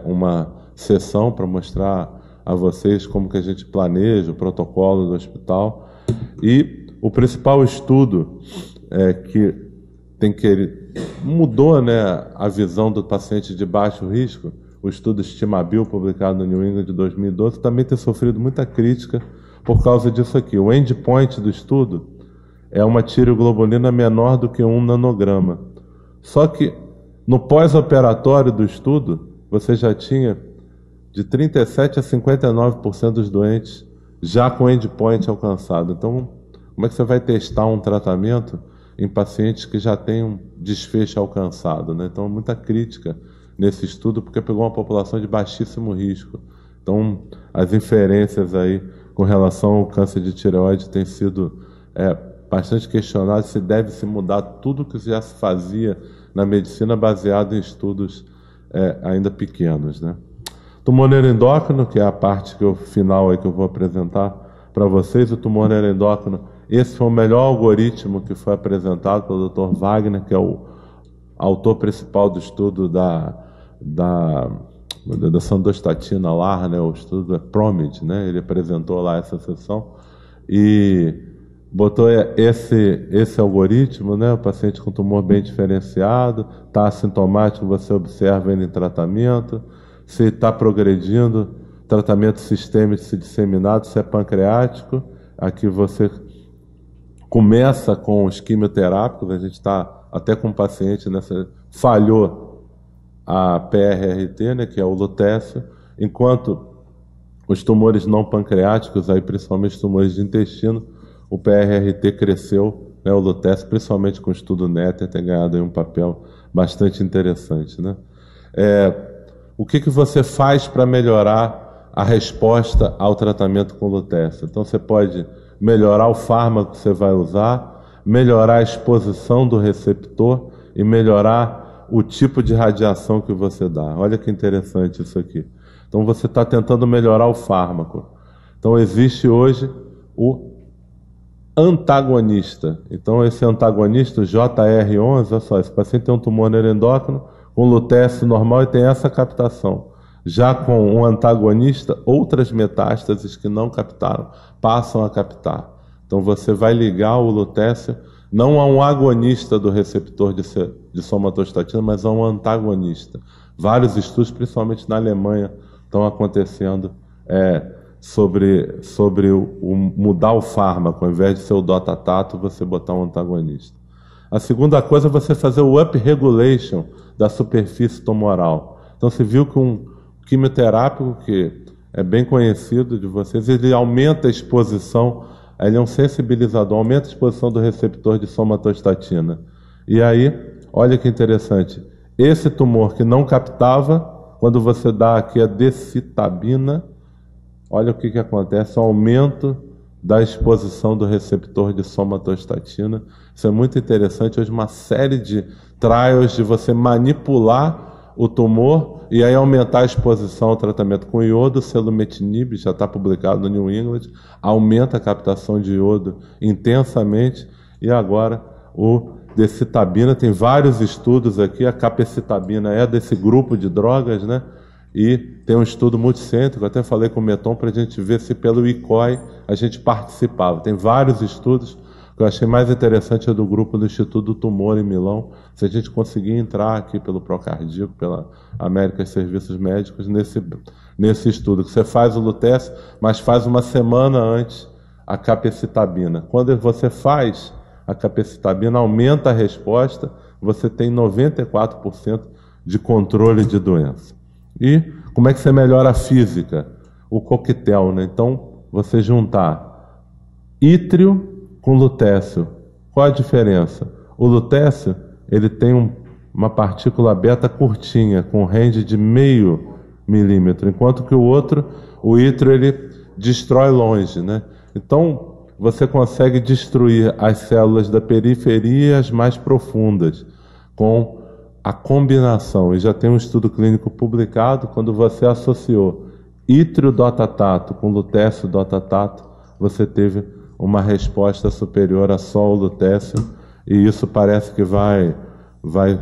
uma sessão para mostrar a vocês como que a gente planeja o protocolo do hospital. E o principal estudo que mudou, né, a visão do paciente de baixo risco, o estudo Estimabil, publicado no New England de 2012, também tem sofrido muita crítica por causa disso aqui. O endpoint do estudo é uma tireoglobulina menor do que 1 nanograma. Só que no pós-operatório do estudo, você já tinha de 37% a 59% dos doentes já com endpoint alcançado. Então, como é que você vai testar um tratamento em pacientes que já têm um desfecho alcançado, né? Então, muita crítica nesse estudo, porque pegou uma população de baixíssimo risco. Então, as inferências aí com relação ao câncer de tireoide têm sido bastante questionadas, se deve se mudar tudo que já se fazia na medicina baseado em estudos ainda pequenos, né? Tumor neuroendócrino, que é a parte final aí que eu vou apresentar para vocês, o tumor neuroendócrino, esse foi o melhor algoritmo que foi apresentado pelo Dr. Wagner, que é o autor principal do estudo da sandostatina lá, né? O estudo é PROMID, né? Ele apresentou lá essa sessão e botou esse algoritmo, né? O paciente com tumor bem diferenciado, está assintomático, você observa ele em tratamento, se está progredindo, tratamento sistêmico se disseminado, se é pancreático, aqui você começa com os quimioterápicos, a gente está até com um paciente falhou a PRRT, né, que é o lutécio, enquanto os tumores não pancreáticos, aí principalmente os tumores de intestino, o PRRT cresceu, né, o lutécio, principalmente com o estudo NETTER, tem ganhado aí um papel bastante interessante, né? O que você faz para melhorar a resposta ao tratamento com lutécio? Então, você pode melhorar o fármaco que você vai usar, melhorar a exposição do receptor e melhorar o tipo de radiação que você dá. Olha que interessante isso aqui. Então, você está tentando melhorar o fármaco. Então, existe hoje o antagonista. Então, esse antagonista, o JR11, olha só, esse paciente tem um tumor neuroendócrino com lutécio normal e tem essa captação. Já com um antagonista, outras metástases que não captaram passam a captar. Então você vai ligar o lutécio não a um agonista do receptor de somatostatina, mas a um antagonista. Vários estudos, principalmente na Alemanha, estão acontecendo sobre mudar o fármaco. Ao invés de ser o dotatato, você botar um antagonista. A segunda coisa é você fazer o upregulation da superfície tumoral. Então você viu que um quimioterápico, que é bem conhecido de vocês, ele aumenta a exposição, ele é um sensibilizador, aumenta a exposição do receptor de somatostatina. E aí, olha que interessante, esse tumor que não captava, quando você dá aqui a decitabina, olha o que acontece, o aumento da exposição do receptor de somatostatina. Isso é muito interessante. Hoje uma série de trials de você manipular o tumor e aí aumentar a exposição ao tratamento com iodo. O selumetinib já está publicado no New England, aumenta a captação de iodo intensamente. E agora o capecitabina, tem vários estudos aqui, a capecitabina é desse grupo de drogas, né? E tem um estudo multicêntrico, até falei com o Meton para a gente ver se pelo ICOI a gente participava. Tem vários estudos, o que eu achei mais interessante é do grupo do Instituto do Tumor em Milão, se a gente conseguir entrar aqui pelo Procardíaco, pela América Serviços Médicos, nesse estudo, que você faz o lutécio, mas faz uma semana antes a capecitabina. Quando você faz a capecitabina, aumenta a resposta, você tem 94% de controle de doença. E como é que você melhora a física? O coquetel, né? Então, você juntar ítrio com lutécio. Qual a diferença? O lutécio, ele tem uma partícula beta curtinha, com range de 0,5 milímetro, enquanto que o outro, o ítrio, ele destrói longe, né? Então, você consegue destruir as células da periferia e as mais profundas com a combinação. E já tem um estudo clínico publicado, quando você associou ítrio dotatato com lutécio dotatato, você teve uma resposta superior a só o lutécio, e isso parece que vai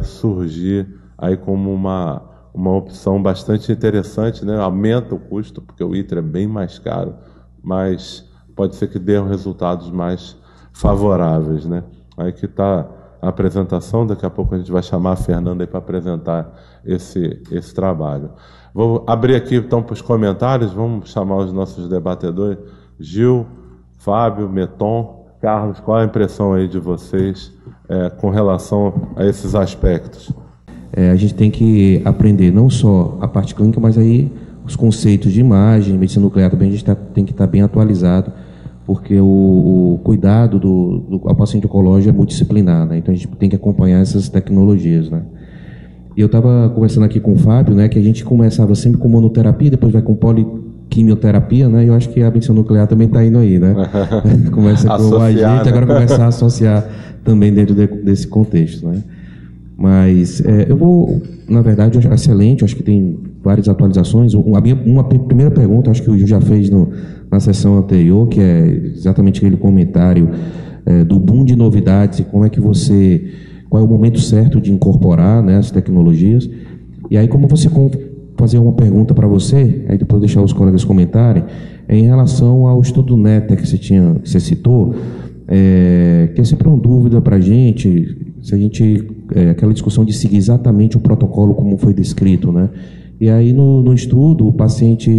surgir aí como uma opção bastante interessante, né? Aumenta o custo, porque o ítrio é bem mais caro, mas pode ser que dê resultados mais favoráveis, né? Aí que está a apresentação, daqui a pouco a gente vai chamar a Fernanda aí para apresentar esse trabalho. Vou abrir aqui então para os comentários, vamos chamar os nossos debatedores, Gil, Fábio, Meton, Carlos, qual a impressão aí de vocês com relação a esses aspectos? A gente tem que aprender não só a parte clínica, mas aí os conceitos de imagem, medicina nuclear também a gente tem que estar bem atualizado, porque o cuidado ao paciente oncológico é multidisciplinar, né? Então a gente tem que acompanhar essas tecnologias, né? E eu estava conversando aqui com o Fábio, né, que a gente começava sempre com monoterapia, depois vai com poliquimioterapia, né? E eu acho que a medicina nuclear também está indo aí, né? Começa com o agente, agora começar a associar também dentro desse contexto, né? Mas eu vou, na verdade, eu acho excelente, eu acho que tem várias atualizações. Uma primeira pergunta, acho que o Gil já fez na sessão anterior, que é exatamente aquele comentário do boom de novidades e qual é o momento certo de incorporar, né, as tecnologias. E aí, como você fazer uma pergunta para você, aí depois deixar os colegas comentarem, em relação ao estudo NETA que você citou, que é sempre uma dúvida para a gente, se a gente aquela discussão de seguir exatamente o protocolo como foi descrito, né? E aí no estudo o paciente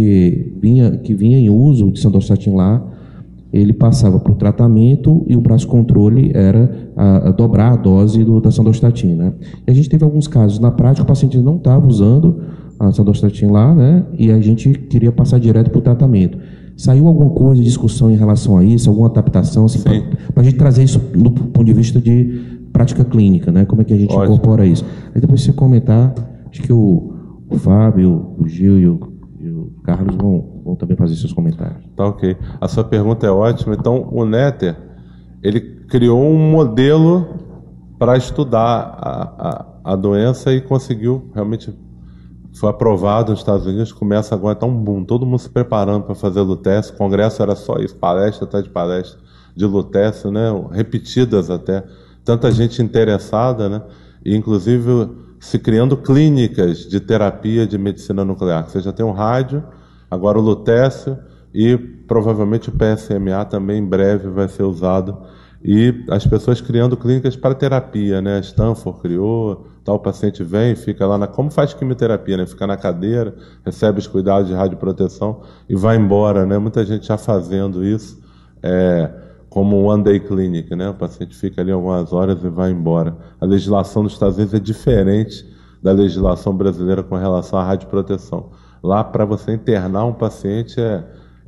que vinha em uso de sandostatin lá, ele passava para o tratamento e o braço controle era a dobrar a dose da sandostatin, né? E a gente teve alguns casos na prática o paciente não estava usando a sandostatin lá, né? E a gente queria passar direto para o tratamento. Saiu alguma coisa de discussão em relação a isso, alguma adaptação, assim, para a gente trazer isso do ponto de vista de prática clínica, né? Como é que a gente incorpora isso? Aí depois você comentar, acho que o Fábio, o Gil e o Carlos vão também fazer seus comentários. Tá, ok. A sua pergunta é ótima. Então, o Netter, ele criou um modelo para estudar a doença e conseguiu, realmente, foi aprovado nos Estados Unidos, começa agora, está um boom, todo mundo se preparando para fazer lutécio, o congresso era só isso, palestra atrás de palestra de lutécio, né? Repetidas até. Tanta gente interessada, né? E, inclusive, se criando clínicas de terapia de medicina nuclear. Você já tem um rádio, agora o lutécio e provavelmente o PSMA também em breve vai ser usado. E as pessoas criando clínicas para terapia, né? A Stanford criou, tal paciente vem, fica lá como faz quimioterapia, né? Fica na cadeira, recebe os cuidados de radioproteção e vai embora, né? Muita gente já fazendo isso. Como um one-day clinic, né? O paciente fica ali algumas horas e vai embora. A legislação dos Estados Unidos é diferente da legislação brasileira com relação à radioproteção. Lá, para você internar um paciente,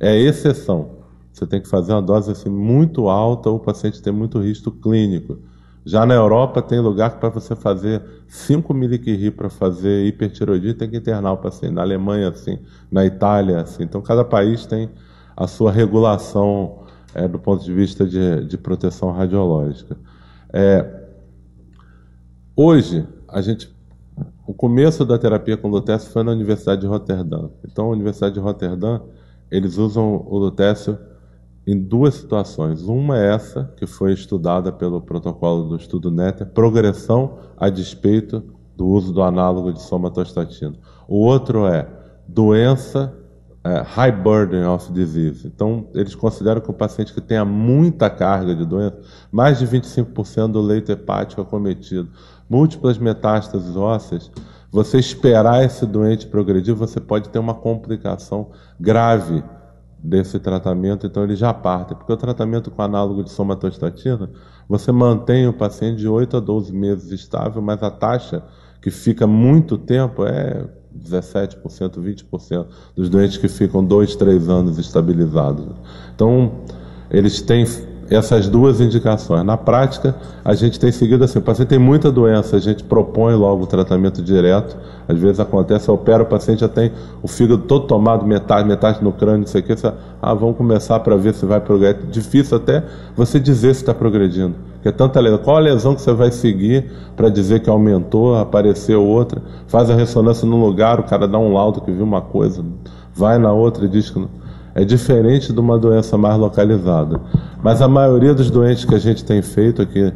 é exceção. Você tem que fazer uma dose assim, muito alta, ou o paciente tem muito risco clínico. Já na Europa, tem lugar que para você fazer 5 miliquiri para fazer hipertiroidite, tem que internar o paciente. Na Alemanha, assim. Na Itália, assim. Então, cada país tem a sua regulação do ponto de vista de proteção radiológica. Hoje, o começo da terapia com lutécio foi na Universidade de Roterdã. Então, a Universidade de Roterdã, eles usam o lutécio em duas situações. Uma é essa, que foi estudada pelo protocolo do estudo NETER, progressão a despeito do uso do análogo de somatostatina. O outro é doença, high burden of disease. Então, eles consideram que o paciente que tenha muita carga de doença, mais de 25% do leito hepático acometido, múltiplas metástases ósseas, você esperar esse doente progredir, você pode ter uma complicação grave desse tratamento, então eles já partem. Porque o tratamento com análogo de somatostatina, você mantém o paciente de 8 a 12 meses estável, mas a taxa que fica muito tempo é 17%, 20% dos doentes que ficam 2, 3 anos estabilizados. Então, eles têm essas duas indicações. Na prática, a gente tem seguido assim, o paciente tem muita doença, a gente propõe logo o tratamento direto. Às vezes acontece, opera, o paciente já tem o fígado todo tomado, metade no crânio, não sei o que, vamos começar para ver se vai progredir. Difícil até você dizer se está progredindo, porque é tanta lesão. Qual a lesão que você vai seguir para dizer que aumentou, apareceu outra? Faz a ressonância num lugar, o cara dá um laudo que viu uma coisa, vai na outra e diz que não. É diferente de uma doença mais localizada. Mas a maioria dos doentes que a gente tem feito aqui,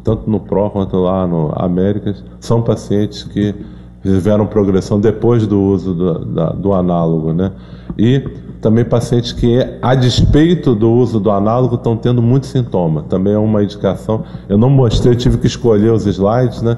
tanto no PRO quanto lá no Américas, são pacientes que tiveram progressão depois do uso do análogo, né? E também pacientes que, a despeito do uso do análogo, estão tendo muito sintoma. Também é uma indicação. Eu não mostrei, eu tive que escolher os slides, né?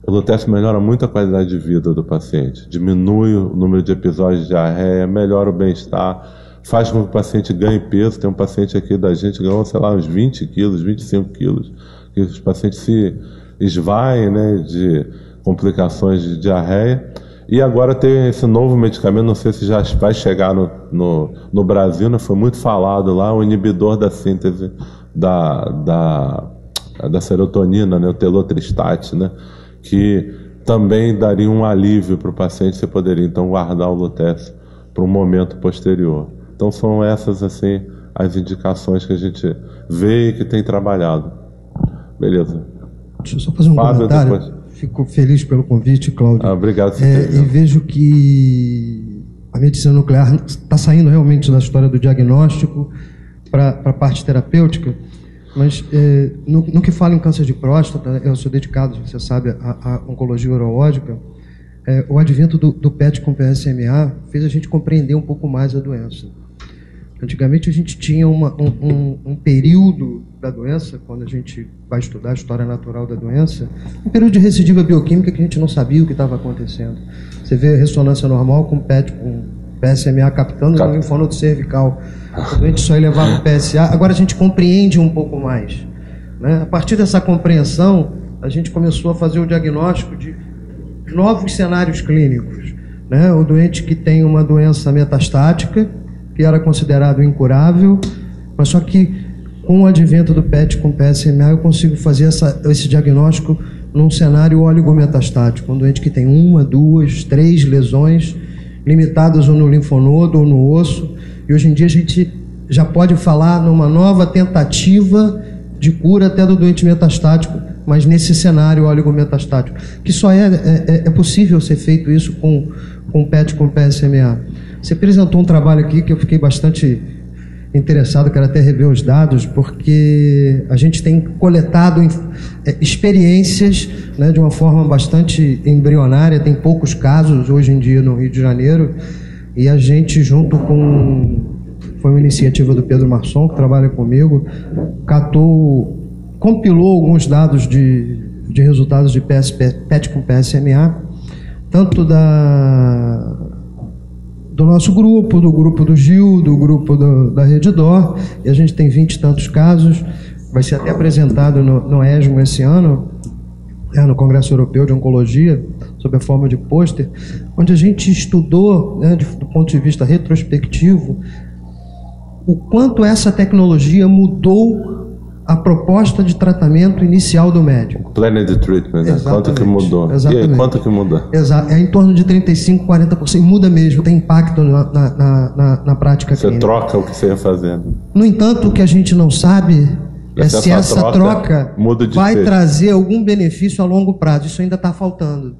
O Lutece melhora muito a qualidade de vida do paciente, diminui o número de episódios de diarreia, melhora o bem-estar, faz com que o paciente ganhe peso. Tem um paciente aqui da gente que ganhou, sei lá, uns 20 quilos, 25 quilos, que os pacientes se esvaem, né, de complicações de diarreia. E agora tem esse novo medicamento, não sei se já vai chegar no Brasil, né, foi muito falado lá, o inibidor da síntese da serotonina, né, o telotristat, né, que também daria um alívio para o paciente. Você poderia então guardar o Lutece para um momento posterior. Então são essas assim as indicações que a gente vê e que tem trabalhado. Beleza. Deixa eu só fazer um comentário. Depois. Fico feliz pelo convite, Cláudio. Obrigado. E vejo que a medicina nuclear está saindo realmente da história do diagnóstico para a parte terapêutica. Mas no que fala em câncer de próstata, eu sou dedicado, você sabe, à oncologia urológica. O advento do PET com PSMA fez a gente compreender um pouco mais a doença. Antigamente a gente tinha um período da doença, quando a gente vai estudar a história natural da doença, um período de recidiva bioquímica que a gente não sabia o que estava acontecendo. Você vê a ressonância normal com PET com PSMA captando no linfonodo cervical. O doente só elevava o PSA. Agora a gente compreende um pouco mais, né? A partir dessa compreensão, a gente começou a fazer o diagnóstico de novos cenários clínicos, né? O doente que tem uma doença metastática, que era considerado incurável, mas só que com o advento do PET com PSMA eu consigo fazer esse diagnóstico num cenário oligometastático, um doente que tem 1, 2, 3 lesões limitadas ou no linfonodo ou no osso. E hoje em dia a gente já pode falar numa nova tentativa de cura até do doente metastático, mas nesse cenário oligometastático, que só é possível ser feito isso com PET com PSMA. Você apresentou um trabalho aqui que eu fiquei bastante interessado, quero até rever os dados, porque a gente tem coletado experiências, né, de uma forma bastante embrionária, tem poucos casos hoje em dia no Rio de Janeiro, e a gente, junto com... Foi uma iniciativa do Pedro Marçom, que trabalha comigo, compilou alguns dados de resultados de PET com PSMA, tanto do nosso grupo, do grupo do Gil, do grupo da Redditor, e a gente tem 20 e tantos casos. Vai ser até apresentado no ESMO esse ano, no Congresso Europeu de Oncologia, sob a forma de pôster, onde a gente estudou, né, do ponto de vista retrospectivo, o quanto essa tecnologia mudou a proposta de tratamento inicial do médico. Planned treatment, né? Quanto que mudou? Exatamente. E aí, quanto que muda? Exato. É em torno de 35%, 40%. Muda mesmo, tem impacto na prática clínica. Você troca o que você ia fazendo. No entanto, o que a gente não sabe é se essa troca vai trazer algum benefício a longo prazo. Isso ainda está faltando.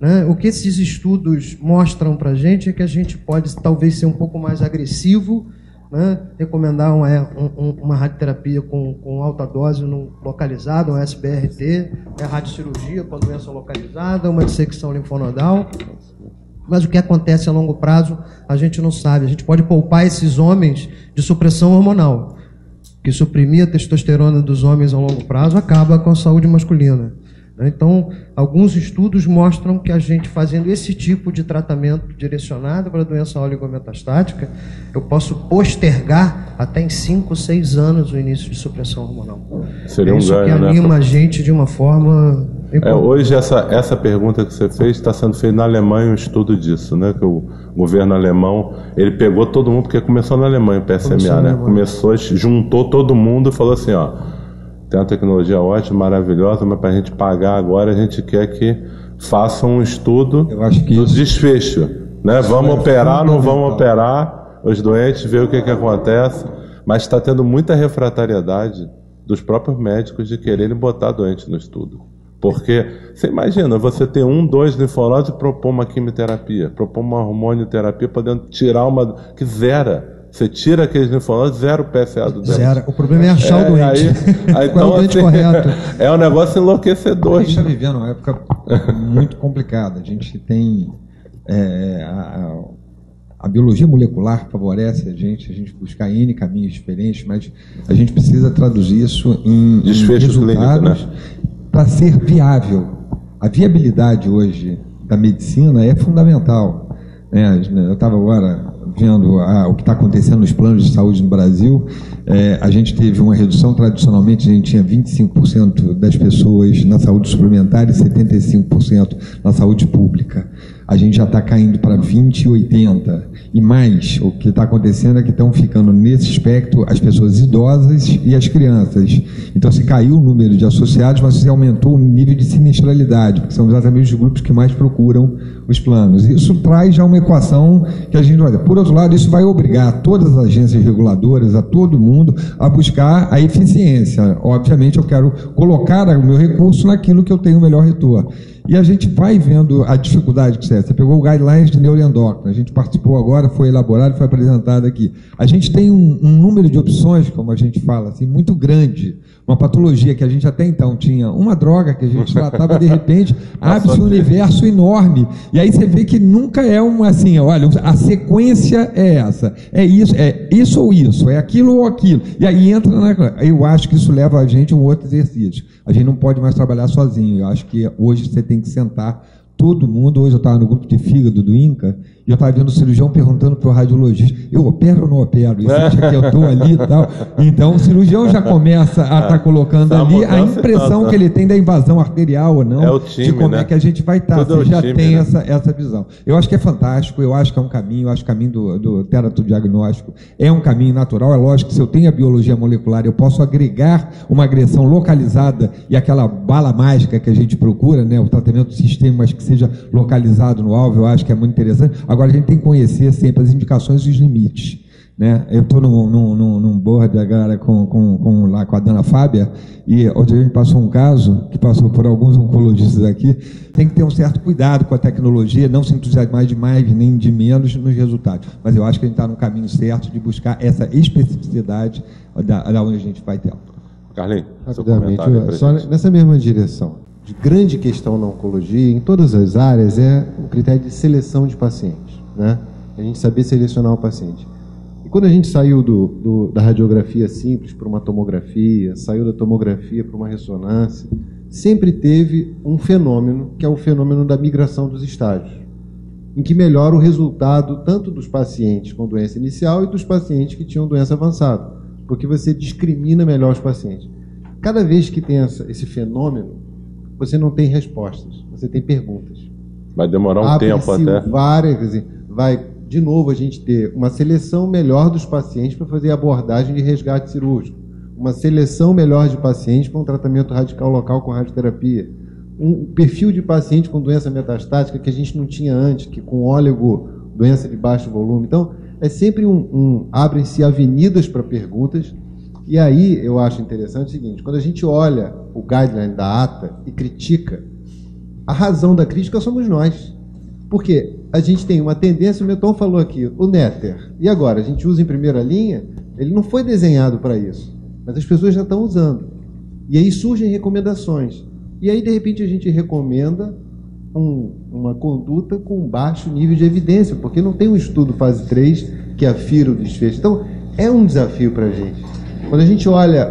Né? O que esses estudos mostram para a gente é que a gente pode talvez ser um pouco mais agressivo né? Recomendar uma radioterapia com alta dose localizada, um SBRT, radiocirurgia com doença localizada, uma dissecção linfonodal. Mas o que acontece a longo prazo, a gente não sabe. A gente pode poupar esses homens de supressão hormonal, que suprimir a testosterona dos homens a longo prazo acaba com a saúde masculina. Então, alguns estudos mostram que a gente fazendo esse tipo de tratamento direcionado para a doença oligometastática, eu posso postergar até em 5, 6 anos o início de supressão hormonal. Seria isso ganho, que anima a gente de uma forma... hoje essa pergunta que você fez está sendo feita na Alemanha, um estudo disso, né? Que o governo alemão, ele pegou todo mundo, porque começou na Alemanha o PSMA, né? Juntou todo mundo e falou assim, ó, tem uma tecnologia ótima, maravilhosa, mas para a gente pagar agora, a gente quer que faça um estudo do desfecho, né? Vamos operar, não vamos operar os doentes, ver o que acontece, mas está tendo muita refratariedade dos próprios médicos de quererem botar doente no estudo. Porque, você imagina, você ter 1, 2 linfonodos e propor uma quimioterapia, propor uma hormonioterapia, podendo tirar uma que zera. Você tira aqueles linfonodos, zero o PSA do doente. Zero. O problema é achar o doente. Então, o doente correto. É um negócio enlouquecedor. A gente está vivendo uma época muito complicada. A gente tem... A biologia molecular favorece a gente buscar N caminhos diferentes, mas a gente precisa traduzir isso em resultados, né? Para ser viável. A viabilidade hoje da medicina é fundamental. Eu estava agora vendo o que está acontecendo nos planos de saúde no Brasil. A gente teve uma redução, tradicionalmente a gente tinha 25% das pessoas na saúde suplementar e 75% na saúde pública. A gente já está caindo para 20 e 80. E mais, o que está acontecendo é que estão ficando nesse espectro as pessoas idosas e as crianças. Então, se caiu o número de associados, mas se aumentou o nível de sinistralidade, porque são exatamente os grupos que mais procuram os planos. Isso traz já uma equação que a gente olha. Por outro lado, isso vai obrigar todas as agências reguladoras, a todo mundo, a buscar a eficiência. Obviamente, eu quero colocar o meu recurso naquilo que eu tenho o melhor retorno. E a gente vai vendo a dificuldade que você pegou o Guidelines de Neuroendócrino, a gente participou agora, foi elaborado, foi apresentado aqui. A gente tem um número de opções, como a gente fala, assim, muito grande. Uma patologia que a gente até então tinha uma droga que a gente tratava, de repente, abre-se um universo enorme. E aí você vê que nunca é uma assim, olha, a sequência é essa, é isso ou isso, é aquilo ou aquilo. E aí entra eu acho que isso leva a gente a um outro exercício. A gente não pode mais trabalhar sozinho. Eu acho que hoje você tem que sentar todo mundo. Hoje eu estava no grupo de fígado do INCA e eu estava vendo o cirurgião perguntando para o radiologista, eu opero ou não opero? E você acha que eu estou ali e tal? Então o cirurgião já começa a estar colocando ali a impressão que ele tem da invasão arterial ou não, de como é que a gente vai estar. Você já tem essa visão. Eu acho que é fantástico, eu acho que é um caminho, eu acho que o caminho do teratodiagnóstico é um caminho natural. É lógico que se eu tenho a biologia molecular, eu posso agregar uma agressão localizada e aquela bala mágica que a gente procura, né, o tratamento do sistema, mas que seja localizado no alvo, eu acho que é muito interessante. Agora, a gente tem que conhecer sempre as indicações e os limites, né? Eu estou num board agora lá com a dona Fábia, e outro dia a gente passou um caso, que passou por alguns oncologistas aqui. Tem que ter um certo cuidado com a tecnologia, não se entusiasmar de mais nem de menos nos resultados. Mas eu acho que a gente está no caminho certo de buscar essa especificidade da onde a gente vai ter. Carlinhos, rapidamente, só nessa mesma direção. De grande questão na oncologia, em todas as áreas, é o critério de seleção de pacientes, né? A gente saber selecionar o paciente. E quando a gente saiu da radiografia simples para uma tomografia, saiu da tomografia para uma ressonância, sempre teve um fenômeno, que é o fenômeno da migração dos estágios, em que melhora o resultado tanto dos pacientes com doença inicial e dos pacientes que tinham doença avançada, porque você discrimina melhor os pacientes. Cada vez que tem esse fenômeno, você não tem respostas, você tem perguntas. Vai demorar um tempo até. Vai, de novo, a gente ter uma seleção melhor dos pacientes para fazer abordagem de resgate cirúrgico, uma seleção melhor de pacientes para um tratamento radical local com radioterapia, um perfil de paciente com doença metastática que a gente não tinha antes, que com óligo, doença de baixo volume. Então, é sempre abrem-se avenidas para perguntas. E aí eu acho interessante o seguinte, quando a gente olha o guideline da ATA e critica, a razão da crítica somos nós. Porque a gente tem uma tendência, o Meton falou aqui, o Néter. E agora? A gente usa em primeira linha? Ele não foi desenhado para isso, mas as pessoas já estão usando. E aí surgem recomendações. E aí, de repente, a gente recomenda uma conduta com baixo nível de evidência, porque não tem um estudo fase 3 que afira o desfecho. Então, é um desafio para a gente. Quando a gente olha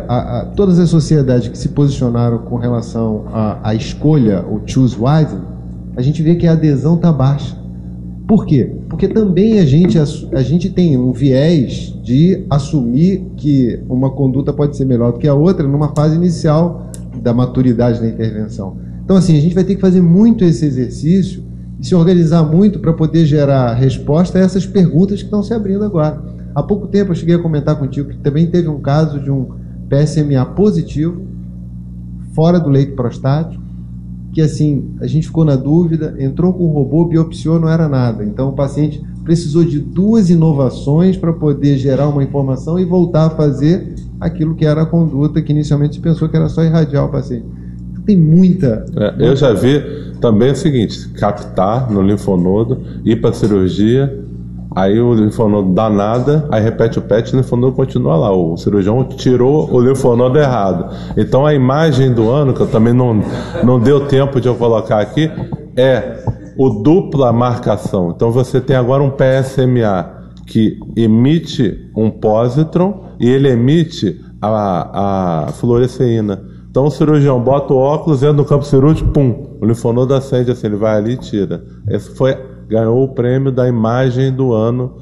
todas as sociedades que se posicionaram com relação à escolha, o choose wisely, a gente vê que a adesão está baixa. Por quê? Porque também a gente tem um viés de assumir que uma conduta pode ser melhor do que a outra numa fase inicial da maturidade da intervenção. Então, assim, a gente vai ter que fazer muito esse exercício e se organizar muito para poder gerar resposta a essas perguntas que estão se abrindo agora. Há pouco tempo eu cheguei a comentar contigo que também teve um caso de um PSMA positivo, fora do leito prostático, que assim, a gente ficou na dúvida, entrou com o robô, biopsiou, não era nada. Então o paciente precisou de 2 inovações para poder gerar uma informação e voltar a fazer aquilo que era a conduta que inicialmente se pensou que era só irradiar o paciente. Então, tem muita... Eu já vi também o seguinte, captar no linfonodo, ir para a cirurgia, aí o linfonodo dá nada, aí repete o PET e o linfonodo continua lá. O cirurgião tirou o linfonodo errado. Então a imagem do ano, que eu também não deu tempo de eu colocar aqui, é o dupla marcação. Então você tem agora um PSMA que emite um positron e ele emite a fluoresceína. Então o cirurgião bota o óculos, entra no campo cirúrgico, pum, o linfonodo acende assim, ele vai ali e tira. Esse ganhou o prêmio da imagem do ano,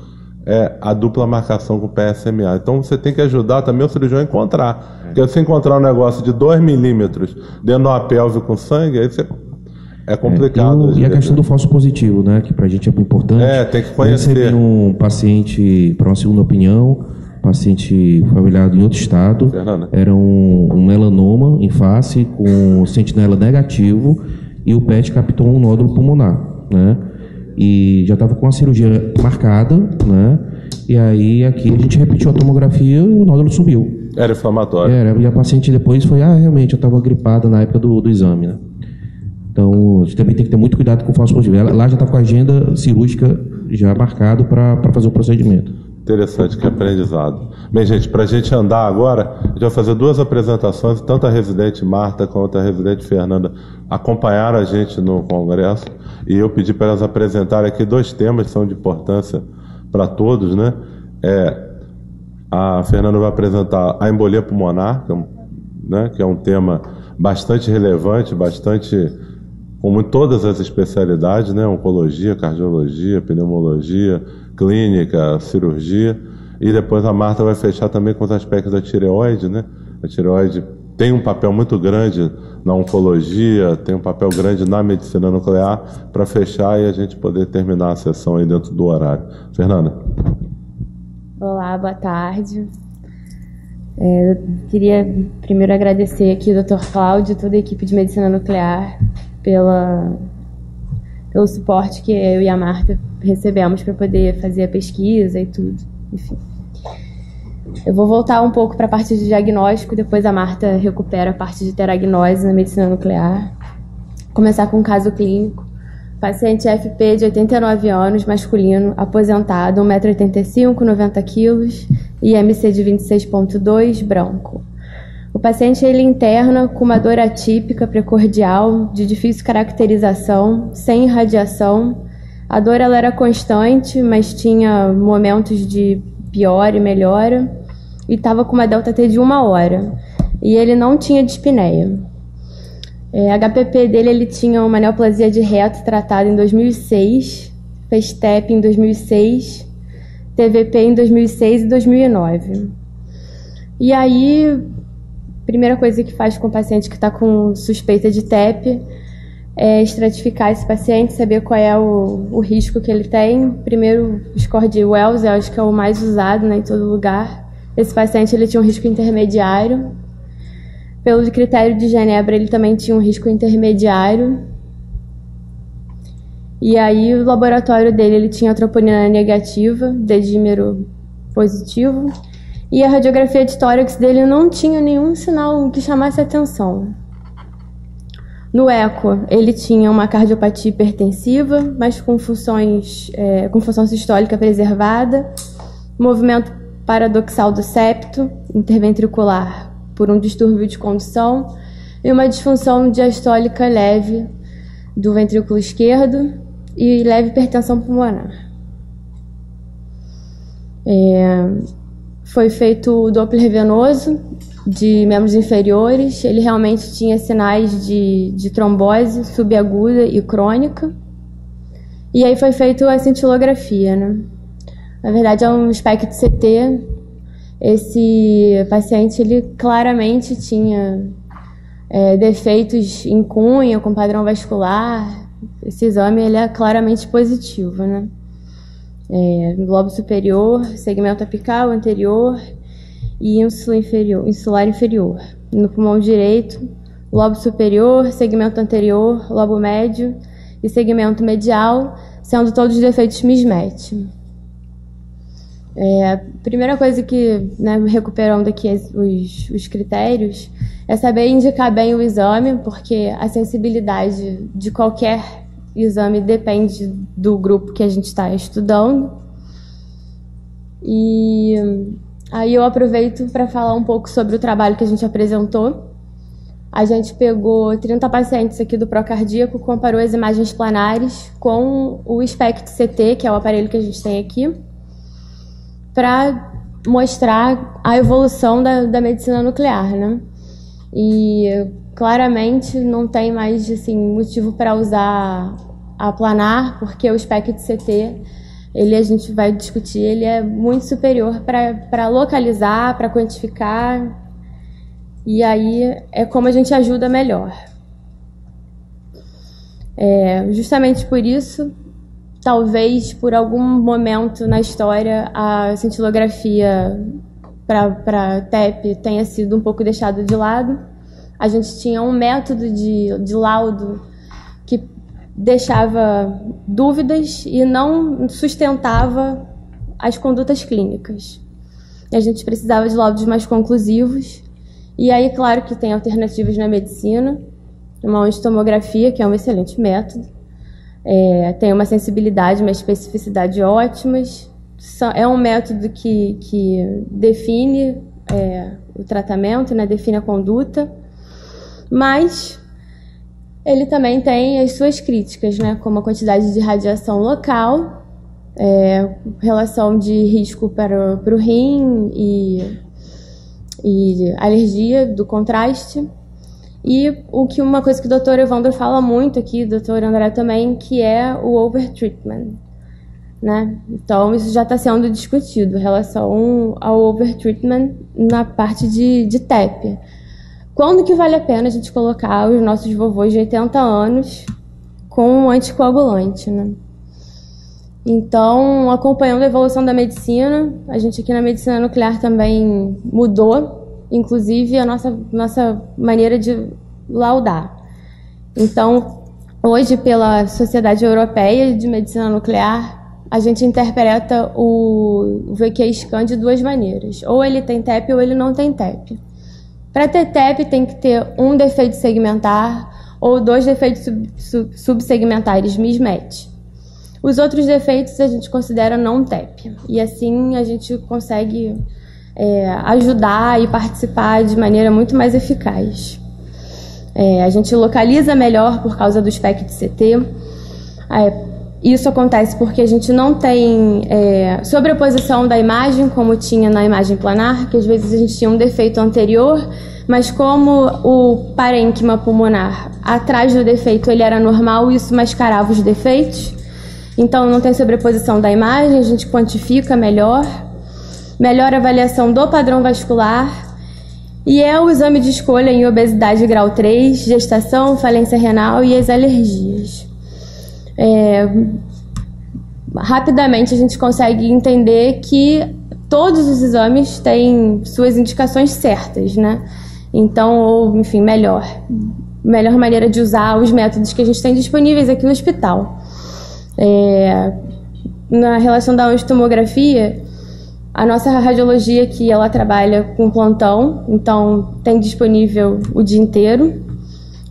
a dupla marcação com PSMA. Então você tem que ajudar também o cirurgião a encontrar. Porque se encontrar um negócio de 2 milímetros dentro de uma pelve com sangue, aí é complicado. E a questão do falso positivo, né? Que pra gente é muito importante. Tem que conhecer. Eu recebi um paciente para uma segunda opinião, paciente familiar em outro estado. Fernanda. Era um melanoma em face com sentinela negativo e o PET captou um nódulo pulmonar, né? E já estava com a cirurgia marcada, né? E aí aqui a gente repetiu a tomografia e o nódulo sumiu. Era inflamatório. E a paciente depois foi, realmente, eu estava gripada na época do exame, né? Então, a gente também tem que ter muito cuidado com o falso positivo. Ela lá já está com a agenda cirúrgica já marcado para fazer o procedimento. Interessante, que aprendizado. Bem, gente, para a gente andar agora, a gente vai fazer 2 apresentações, tanto a residente Marta quanto a residente Fernanda acompanharam a gente no congresso, e eu pedi para elas apresentarem aqui 2 temas que são de importância para todos, né? A Fernanda vai apresentar a embolia pulmonar, que é um tema bastante relevante, como em todas as especialidades, né? Oncologia, cardiologia, pneumologia, clínica, cirurgia. E depois a Marta vai fechar também com os aspectos da tireoide, né? A tireoide tem um papel muito grande na oncologia, tem um papel grande na medicina nuclear, para fechar e a gente poder terminar a sessão aí dentro do horário. Fernanda. Olá, boa tarde. Eu queria primeiro agradecer aqui o Dr. Cláudio e toda a equipe de medicina nuclear pelo suporte que eu e a Marta recebemos para poder fazer a pesquisa e tudo. Enfim. Eu vou voltar um pouco para a parte de diagnóstico, depois a Marta recupera a parte de teragnose na medicina nuclear. Começar com um caso clínico. Paciente FP de 89 anos, masculino, aposentado, 1,85 m, 90 kg, IMC de 26,2, branco. O paciente ele interna com uma dor atípica precordial, de difícil caracterização, sem irradiação. A dor ela era constante, mas tinha momentos de piora e melhora, e estava com uma delta-T de 1 hora. E ele não tinha dispneia. HPP dele ele tinha uma neoplasia de reto tratada em 2006, fez TEP em 2006, TVP em 2006 e 2009. E aí, primeira coisa que faz com o paciente que está com suspeita de TEP é estratificar esse paciente, saber qual é o risco que ele tem. Primeiro, o score de Wells, eu acho que é o mais usado, né, em todo lugar. Esse paciente ele tinha um risco intermediário. Pelo critério de Genebra, ele também tinha um risco intermediário. E aí, o laboratório dele ele tinha troponina negativa, dedímero positivo. E a radiografia de tórax dele não tinha nenhum sinal que chamasse atenção. No eco, ele tinha uma cardiopatia hipertensiva, mas com função sistólica preservada, movimento paradoxal do septo interventricular por um distúrbio de condução e uma disfunção diastólica leve do ventrículo esquerdo e leve hipertensão pulmonar. Foi feito o Doppler venoso de membros inferiores. Ele realmente tinha sinais de trombose subaguda e crônica. E aí foi feito a cintilografia, né? Na verdade, é um SPECT-CT. Esse paciente, ele claramente tinha defeitos em cunha, com padrão vascular. Esse exame, ele é claramente positivo, né? Lobo superior, segmento apical anterior e insular inferior. No pulmão direito, lobo superior, segmento anterior, lobo médio e segmento medial, sendo todos defeitos mismatch. A primeira coisa que, né, recuperando aqui os critérios, é saber indicar bem o exame, porque a sensibilidade de qualquer exame depende do grupo que a gente está estudando. E aí eu aproveito para falar um pouco sobre o trabalho que a gente apresentou. A gente pegou 30 pacientes aqui do procardíaco, comparou as imagens planares com o SPECT-CT, que é o aparelho que a gente tem aqui, para mostrar a evolução da medicina nuclear, né? E claramente não tem mais assim, motivo para usar a planar, porque o SPECT-CT, a gente vai discutir, ele é muito superior para localizar, para quantificar, e aí é como a gente ajuda melhor. Justamente por isso, talvez por algum momento na história, a cintilografia para TEP tenha sido um pouco deixada de lado. A gente tinha um método de laudo que deixava dúvidas e não sustentava as condutas clínicas. A gente precisava de laudos mais conclusivos. E aí, claro que tem alternativas na medicina, uma tomografia, que é um excelente método, tem uma sensibilidade, uma especificidade ótimas. É um método que define o tratamento, né, define a conduta, mas ele também tem as suas críticas, né, como a quantidade de radiação local, relação de risco para o rim e alergia do contraste. E uma coisa que o Dr. Evandro fala muito aqui, o Dr. André também, que é o overtreatment, né? Então, isso já está sendo discutido em relação ao overtreatment na parte de TEP. Quando que vale a pena a gente colocar os nossos vovôs de 80 anos com um anticoagulante, né? Então, acompanhando a evolução da medicina, a gente aqui na medicina nuclear também mudou, inclusive a nossa maneira de laudar. Então, hoje, pela Sociedade Europeia de Medicina Nuclear, a gente interpreta o VQ-scan de duas maneiras. Ou ele tem TEP ou ele não tem TEP. Para ter TEP, tem que ter um defeito segmentar ou 2 defeitos subsegmentares mismatch. Os outros defeitos a gente considera não TEP. E assim a gente consegue ajudar e participar de maneira muito mais eficaz. A gente localiza melhor por causa do SPECT-CT. Isso acontece porque a gente não tem sobreposição da imagem, como tinha na imagem planar, que às vezes a gente tinha um defeito anterior, mas como o parênquima pulmonar atrás do defeito ele era normal, isso mascarava os defeitos. Então não tem sobreposição da imagem, a gente quantifica melhor avaliação do padrão vascular, e é o exame de escolha em obesidade grau 3, gestação, falência renal e as alergias. Rapidamente a gente consegue entender que todos os exames têm suas indicações certas, né? Então, ou enfim, melhor maneira de usar os métodos que a gente tem disponíveis aqui no hospital. Na relação da tomografia, a nossa radiologia aqui, ela trabalha com plantão, então tem disponível o dia inteiro.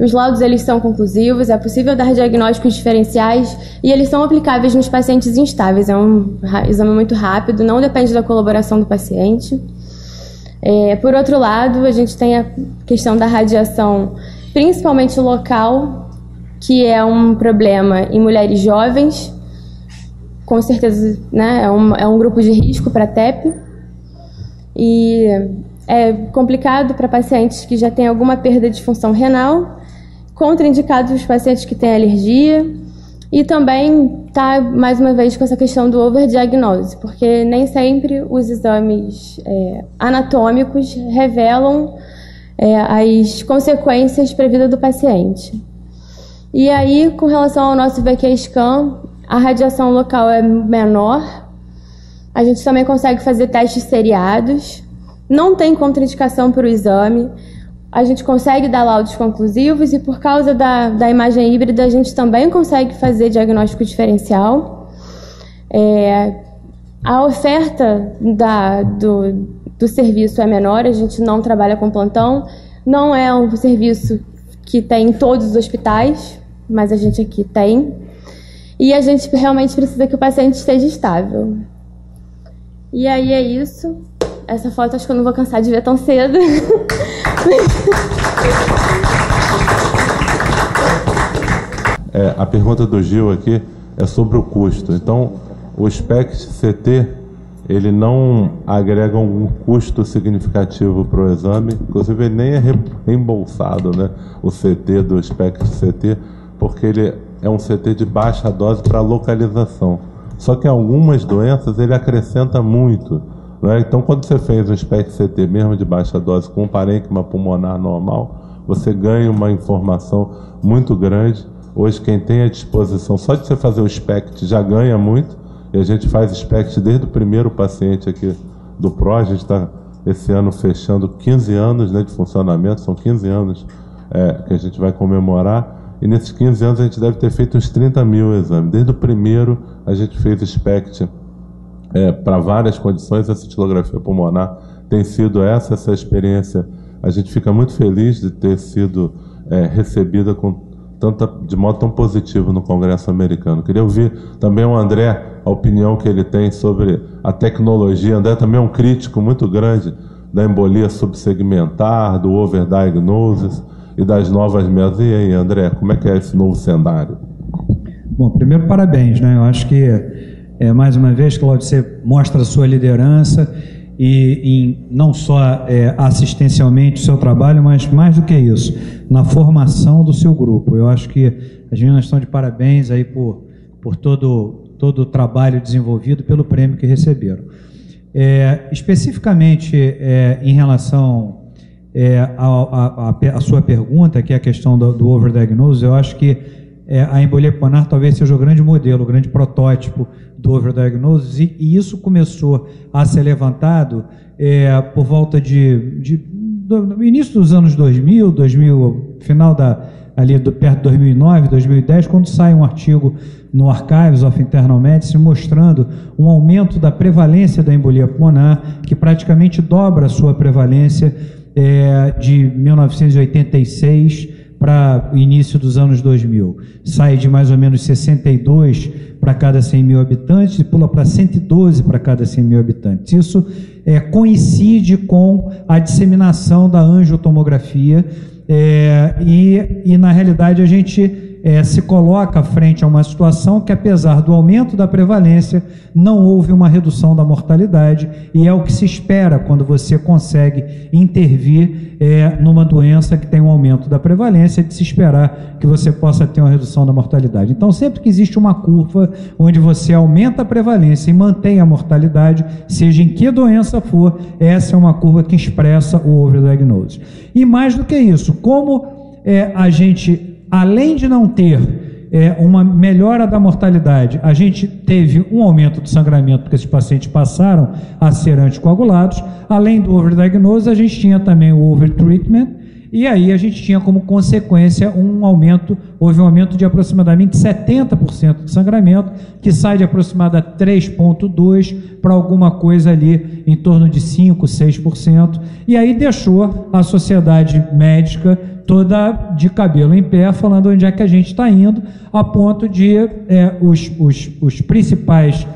Os laudos eles são conclusivos, é possível dar diagnósticos diferenciais e eles são aplicáveis nos pacientes instáveis. É um exame muito rápido, não depende da colaboração do paciente. Por outro lado, a gente tem a questão da radiação, principalmente local, que é um problema em mulheres jovens, com certeza, né, é um grupo de risco para TEP, e é complicado para pacientes que já têm alguma perda de função renal, contraindicados os pacientes que têm alergia, e também está, mais uma vez, com essa questão do overdiagnose, porque nem sempre os exames anatômicos revelam as consequências para a vida do paciente. E aí, com relação ao nosso VQ Scan, a radiação local é menor, a gente também consegue fazer testes seriados, não tem contraindicação para o exame, a gente consegue dar laudos conclusivos e por causa da imagem híbrida a gente também consegue fazer diagnóstico diferencial. A oferta do serviço é menor, a gente não trabalha com plantão, não é um serviço que tem em todos os hospitais, mas a gente aqui tem. E a gente realmente precisa que o paciente esteja estável. E aí é isso. Essa foto acho que eu não vou cansar de ver tão cedo. A pergunta do Gil aqui é sobre o custo. Então, o SPECT-CT, ele não agrega um custo significativo para o exame, inclusive ele nem é reembolsado, né, o CT do SPECT-CT, porque ele é um CT de baixa dose para localização. Só que em algumas doenças ele acrescenta muito, né? Então, quando você fez um SPECT-CT mesmo de baixa dose com um parênquima pulmonar normal, você ganha uma informação muito grande. Hoje, quem tem à disposição, só de você fazer o SPECT já ganha muito, e a gente faz SPECT desde o primeiro paciente aqui do PRO. A gente está, esse ano, fechando 15 anos, né, de funcionamento, são 15 anos que a gente vai comemorar, e nesses 15 anos a gente deve ter feito uns 30 mil exames. Desde o primeiro a gente fez SPECT para várias condições. A cintilografia pulmonar tem sido essa experiência. A gente fica muito feliz de ter sido recebida de modo tão positivo no Congresso americano. Queria ouvir também o André, a opinião que ele tem sobre a tecnologia. André também é um crítico muito grande da embolia subsegmentar, do overdiagnosis e das novas metas. E aí, André, como é que é esse novo cenário? Bom, primeiro, parabéns, né? Eu acho que, mais uma vez, Cláudio, você mostra a sua liderança e não só assistencialmente o seu trabalho, mas mais do que isso, na formação do seu grupo. Eu acho que as meninas estão de parabéns aí por todo o trabalho desenvolvido, pelo prêmio que receberam. Especificamente em relação a sua pergunta, que é a questão do overdiagnose, eu acho que a embolia pulmonar talvez seja o grande modelo, o grande protótipo do overdiagnose, e isso começou a ser levantado por volta do início dos anos 2000, final perto de 2009, 2010, quando sai um artigo no Archives of Internal Medicine mostrando um aumento da prevalência da embolia pulmonar, que praticamente dobra a sua prevalência de 1986 para o início dos anos 2000. Sai de mais ou menos 62 para cada 100 mil habitantes e pula para 112 para cada 100 mil habitantes. Isso coincide com a disseminação da angiotomografia e na realidade a gente se coloca frente a uma situação que, apesar do aumento da prevalência, não houve uma redução da mortalidade, e é o que se espera quando você consegue intervir numa doença que tem um aumento da prevalência, de se esperar que você possa ter uma redução da mortalidade. Então, sempre que existe uma curva onde você aumenta a prevalência e mantém a mortalidade, seja em que doença for, essa é uma curva que expressa o overdiagnose. E mais do que isso, como a gente, além de não ter uma melhora da mortalidade, a gente teve um aumento do sangramento, porque esses pacientes passaram a ser anticoagulados. Além do overdiagnose, a gente tinha também o overtreatment, e aí a gente tinha como consequência houve um aumento de aproximadamente 70% de sangramento, que sai de aproximadamente 3,2% para alguma coisa ali em torno de 5%, 6%, e aí deixou a sociedade médica toda de cabelo em pé, falando onde é que a gente está indo, a ponto de os principais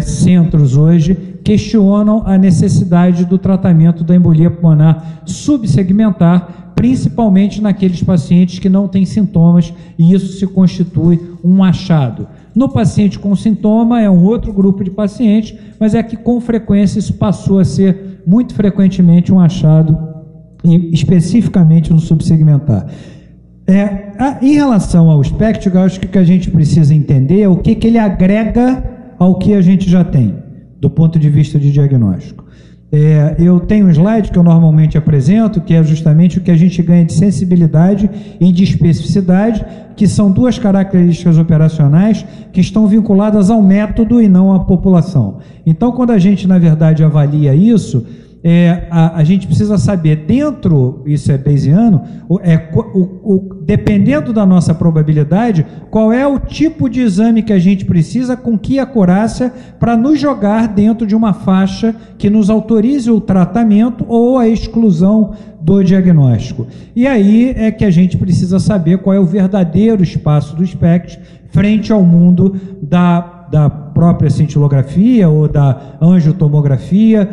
centros hoje questionam a necessidade do tratamento da embolia pulmonar subsegmentar, principalmente naqueles pacientes que não têm sintomas, e isso se constitui um achado. No paciente com sintoma é um outro grupo de pacientes, mas é que com frequência isso passou a ser muito frequentemente um achado, especificamente no subsegmentar. Em relação ao SPECT, eu acho que o que a gente precisa entender é o que ele agrega ao que a gente já tem, do ponto de vista de diagnóstico. Eu tenho um slide que eu normalmente apresento, que é justamente o que a gente ganha de sensibilidade e de especificidade, que são duas características operacionais que estão vinculadas ao método e não à população. Então, quando a gente, na verdade, avalia isso, a gente precisa saber dentro, isso é bayesiano, dependendo da nossa probabilidade, qual é o tipo de exame que a gente precisa, com que acurácia, para nos jogar dentro de uma faixa que nos autorize o tratamento ou a exclusão do diagnóstico. E aí é que a gente precisa saber qual é o verdadeiro espaço do SPECT frente ao mundo da própria cintilografia ou da angiotomografia,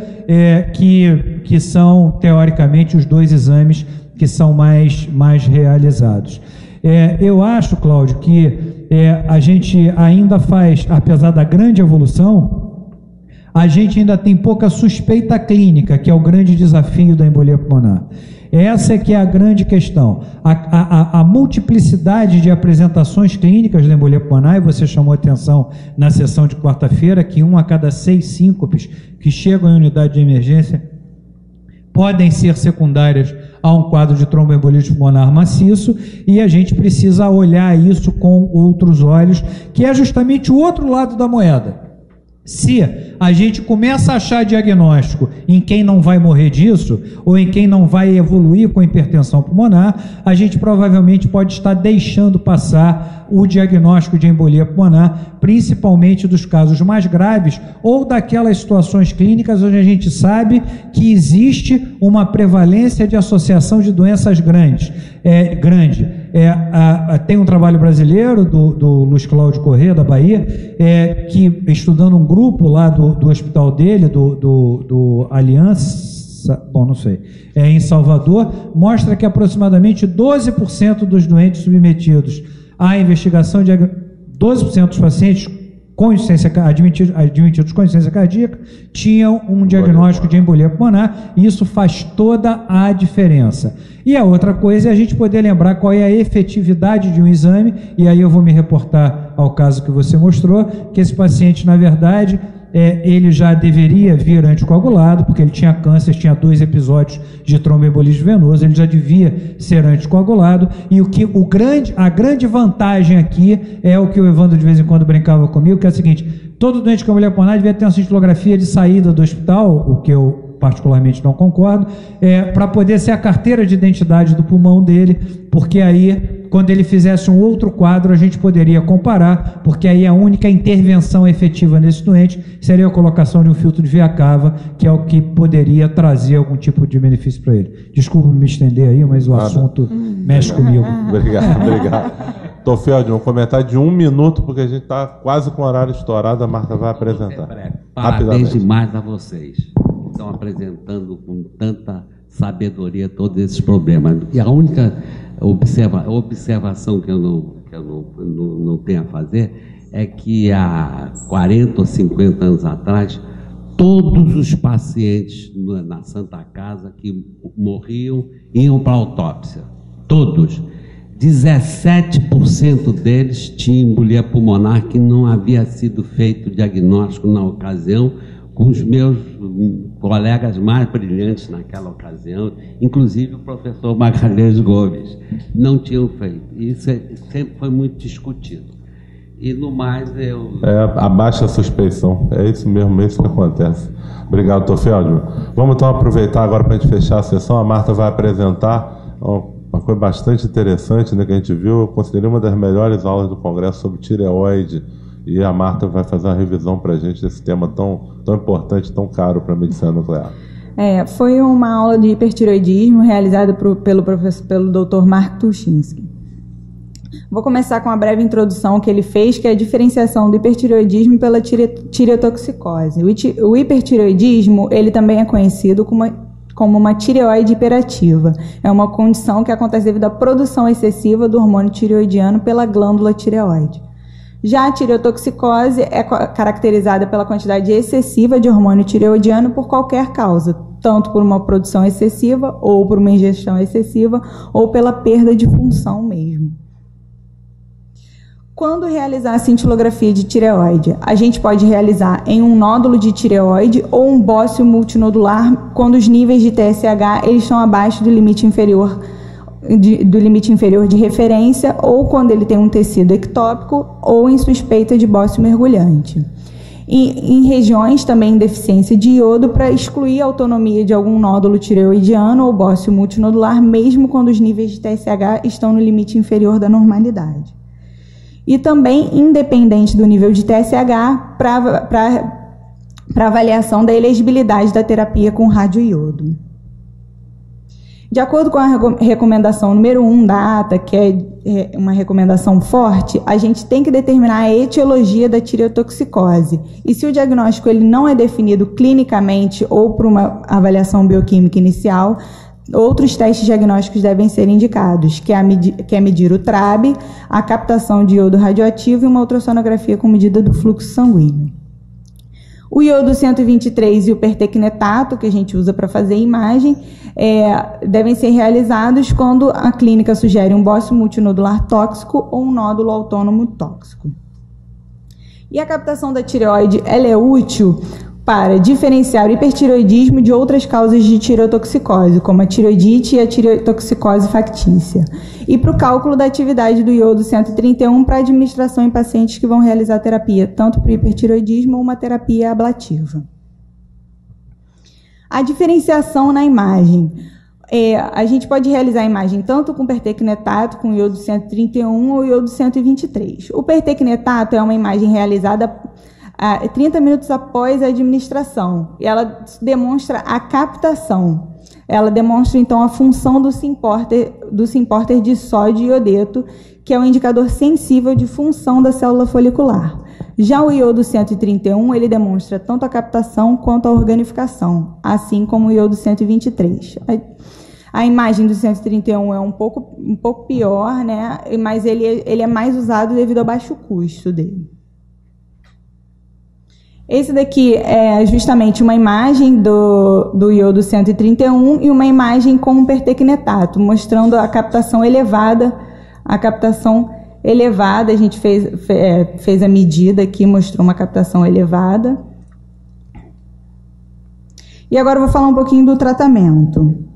que são, teoricamente, os dois exames que são mais realizados. Eu acho, Cláudio, que a gente ainda faz, apesar da grande evolução, a gente ainda tem pouca suspeita clínica, que é o grande desafio da embolia pulmonar. Essa é que é a grande questão. A multiplicidade de apresentações clínicas da embolia pulmonar, e você chamou atenção na sessão de quarta-feira, que 1 a cada 6 síncopes que chegam em unidade de emergência podem ser secundárias a um quadro de tromboembolismo pulmonar maciço, e a gente precisa olhar isso com outros olhos, que é justamente o outro lado da moeda. Se a gente começa a achar diagnóstico em quem não vai morrer disso, ou em quem não vai evoluir com hipertensão pulmonar, a gente provavelmente pode estar deixando passar o diagnóstico de embolia pulmonar, principalmente dos casos mais graves, ou daquelas situações clínicas onde a gente sabe que existe uma prevalência de associação de doenças grande. Tem um trabalho brasileiro do Luiz Cláudio Corrêa, da Bahia, que estudando um grupo lá do hospital dele, do Aliança, não sei, em Salvador, mostra que aproximadamente 12% dos doentes submetidos à investigação, 12% dos pacientes admitidos com insuficiência cardíaca tinham um diagnóstico de embolia pulmonar, e isso faz toda a diferença. E a outra coisa é a gente poder lembrar qual é a efetividade de um exame, e aí eu vou me reportar ao caso que você mostrou, que esse paciente, na verdade, ele já deveria vir anticoagulado, porque ele tinha câncer, tinha 2 episódios de tromboembolismo venoso, ele já devia ser anticoagulado, e a grande vantagem aqui é o que o Evandro de vez em quando brincava comigo, que é o seguinte: todo doente com embolia pulmonar devia ter uma cintilografia de saída do hospital, o que eu particularmente não concordo, para poder ser a carteira de identidade do pulmão dele, porque aí, quando ele fizesse um outro quadro, a gente poderia comparar, porque aí a única intervenção efetiva nesse doente seria a colocação de um filtro de veia cava, que é o que poderia trazer algum tipo de benefício para ele. Desculpa me estender aí, mas o assunto mexe comigo. Obrigado. Tofeldman, um comentário de 1 minuto, porque a gente está quase com o horário estourado, a Marta vai apresentar. Parabéns demais a vocês. Estão apresentando com tanta sabedoria todos esses problemas. E a única observação que eu não tenho a fazer é que há 40 ou 50 anos atrás, todos os pacientes na Santa Casa que morriam iam para a autópsia. Todos. 17% deles tinham embolia pulmonar, que não havia sido feito diagnóstico na ocasião, com os meus colegas mais brilhantes naquela ocasião, inclusive o professor Magalhães Gomes, não tinham feito. Isso sempre foi muito discutido. E no mais abaixa a suspeição. É isso mesmo, é isso que acontece. Obrigado, Tofeldman. Vamos então aproveitar agora para a gente fechar a sessão. A Marta vai apresentar uma coisa bastante interessante, né, que a gente viu. Eu considerei uma das melhores aulas do Congresso sobre tireoide, e a Marta vai fazer uma revisão para a gente desse tema tão importante, tão caro para a medicina nuclear. Foi uma aula de hipertireoidismo realizada pelo Dr. Mark Tulchinski. Vou começar com uma breve introdução que ele fez, que é a diferenciação do hipertireoidismo pela tireotoxicose. O hipertireoidismo, ele também é conhecido como uma tireoide hiperativa. É uma condição que acontece devido à produção excessiva do hormônio tireoidiano pela glândula tireoide. Já a tireotoxicose é caracterizada pela quantidade excessiva de hormônio tireoidiano por qualquer causa, tanto por uma produção excessiva, ou por uma ingestão excessiva, ou pela perda de função mesmo. Quando realizar a cintilografia de tireoide, a gente pode realizar em um nódulo de tireoide ou um bócio multinodular quando os níveis de TSH eles estão abaixo do limite inferior de referência, ou quando ele tem um tecido ectópico ou em suspeita de bócio mergulhante. E em regiões também em deficiência de iodo, para excluir a autonomia de algum nódulo tireoidiano ou bócio multinodular, mesmo quando os níveis de TSH estão no limite inferior da normalidade. E também independente do nível de TSH para avaliação da elegibilidade da terapia com radioiodo. De acordo com a recomendação número 1 da ATA, que é uma recomendação forte, a gente tem que determinar a etiologia da tireotoxicose. E se o diagnóstico ele não é definido clinicamente ou por uma avaliação bioquímica inicial, outros testes diagnósticos devem ser indicados, que é medir o TRAB, a captação de iodo radioativo e uma ultrassonografia com medida do fluxo sanguíneo. O iodo 123 e o pertecnetato, que a gente usa para fazer imagem, devem ser realizados quando a clínica sugere um bócio multinodular tóxico ou um nódulo autônomo tóxico. E a captação da tireoide ela é útil para diferenciar o hipertireoidismo de outras causas de tireotoxicose, como a tireoidite e a tireotoxicose factícia, e para o cálculo da atividade do iodo 131 para administração em pacientes que vão realizar terapia, tanto para o hipertireoidismo ou uma terapia ablativa. A diferenciação na imagem. A gente pode realizar a imagem tanto com pertecnetato, com iodo 131 ou iodo 123. O pertecnetato é uma imagem realizada 30 minutos após a administração. E ela demonstra a captação. Ela demonstra, então, a função do SYMporter de sódio e iodeto, que é um indicador sensível de função da célula folicular. Já o iodo 131, ele demonstra tanto a captação quanto a organificação, assim como o iodo 123. A imagem do 131 é um pouco pior, né? Mas ele é mais usado devido ao baixo custo dele. Esse daqui é justamente uma imagem do iodo 131 e uma imagem com um pertecnetato, mostrando a captação elevada. A gente fez a medida aqui, mostrou uma captação elevada. E agora eu vou falar um pouquinho do tratamento.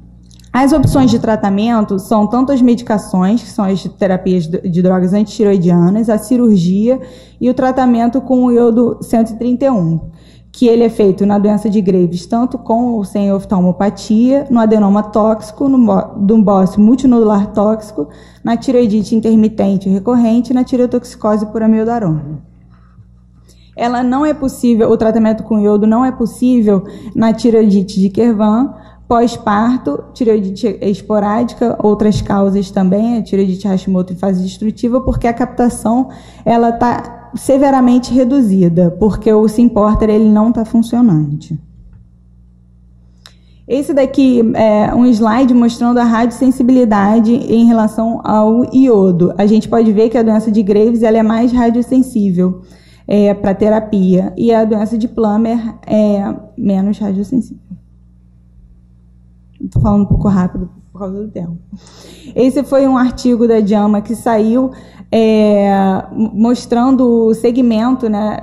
As opções de tratamento são tanto as medicações, que são as terapias de drogas antitireoidianas, a cirurgia e o tratamento com o iodo 131, que ele é feito na doença de Graves, tanto com ou sem oftalmopatia, no adenoma tóxico, no bócio multinodular tóxico, na tireoidite intermitente recorrente e na tireotoxicose por amiodarona. Ela não é possível, o tratamento com iodo não é possível na tireoidite de Kervan, pós-parto, tireoidite esporádica, outras causas também, a tireoidite Hashimoto em fase destrutiva, porque a captação ela está severamente reduzida, porque o SYMporter ele não está funcionante. Esse daqui é um slide mostrando a radiosensibilidade em relação ao iodo. A gente pode ver que a doença de Graves ela é mais radiosensível para terapia, e a doença de Plummer é menos radiosensível. Estou falando um pouco rápido por causa do tempo. Esse foi um artigo da JAMA que saiu mostrando o segmento, né,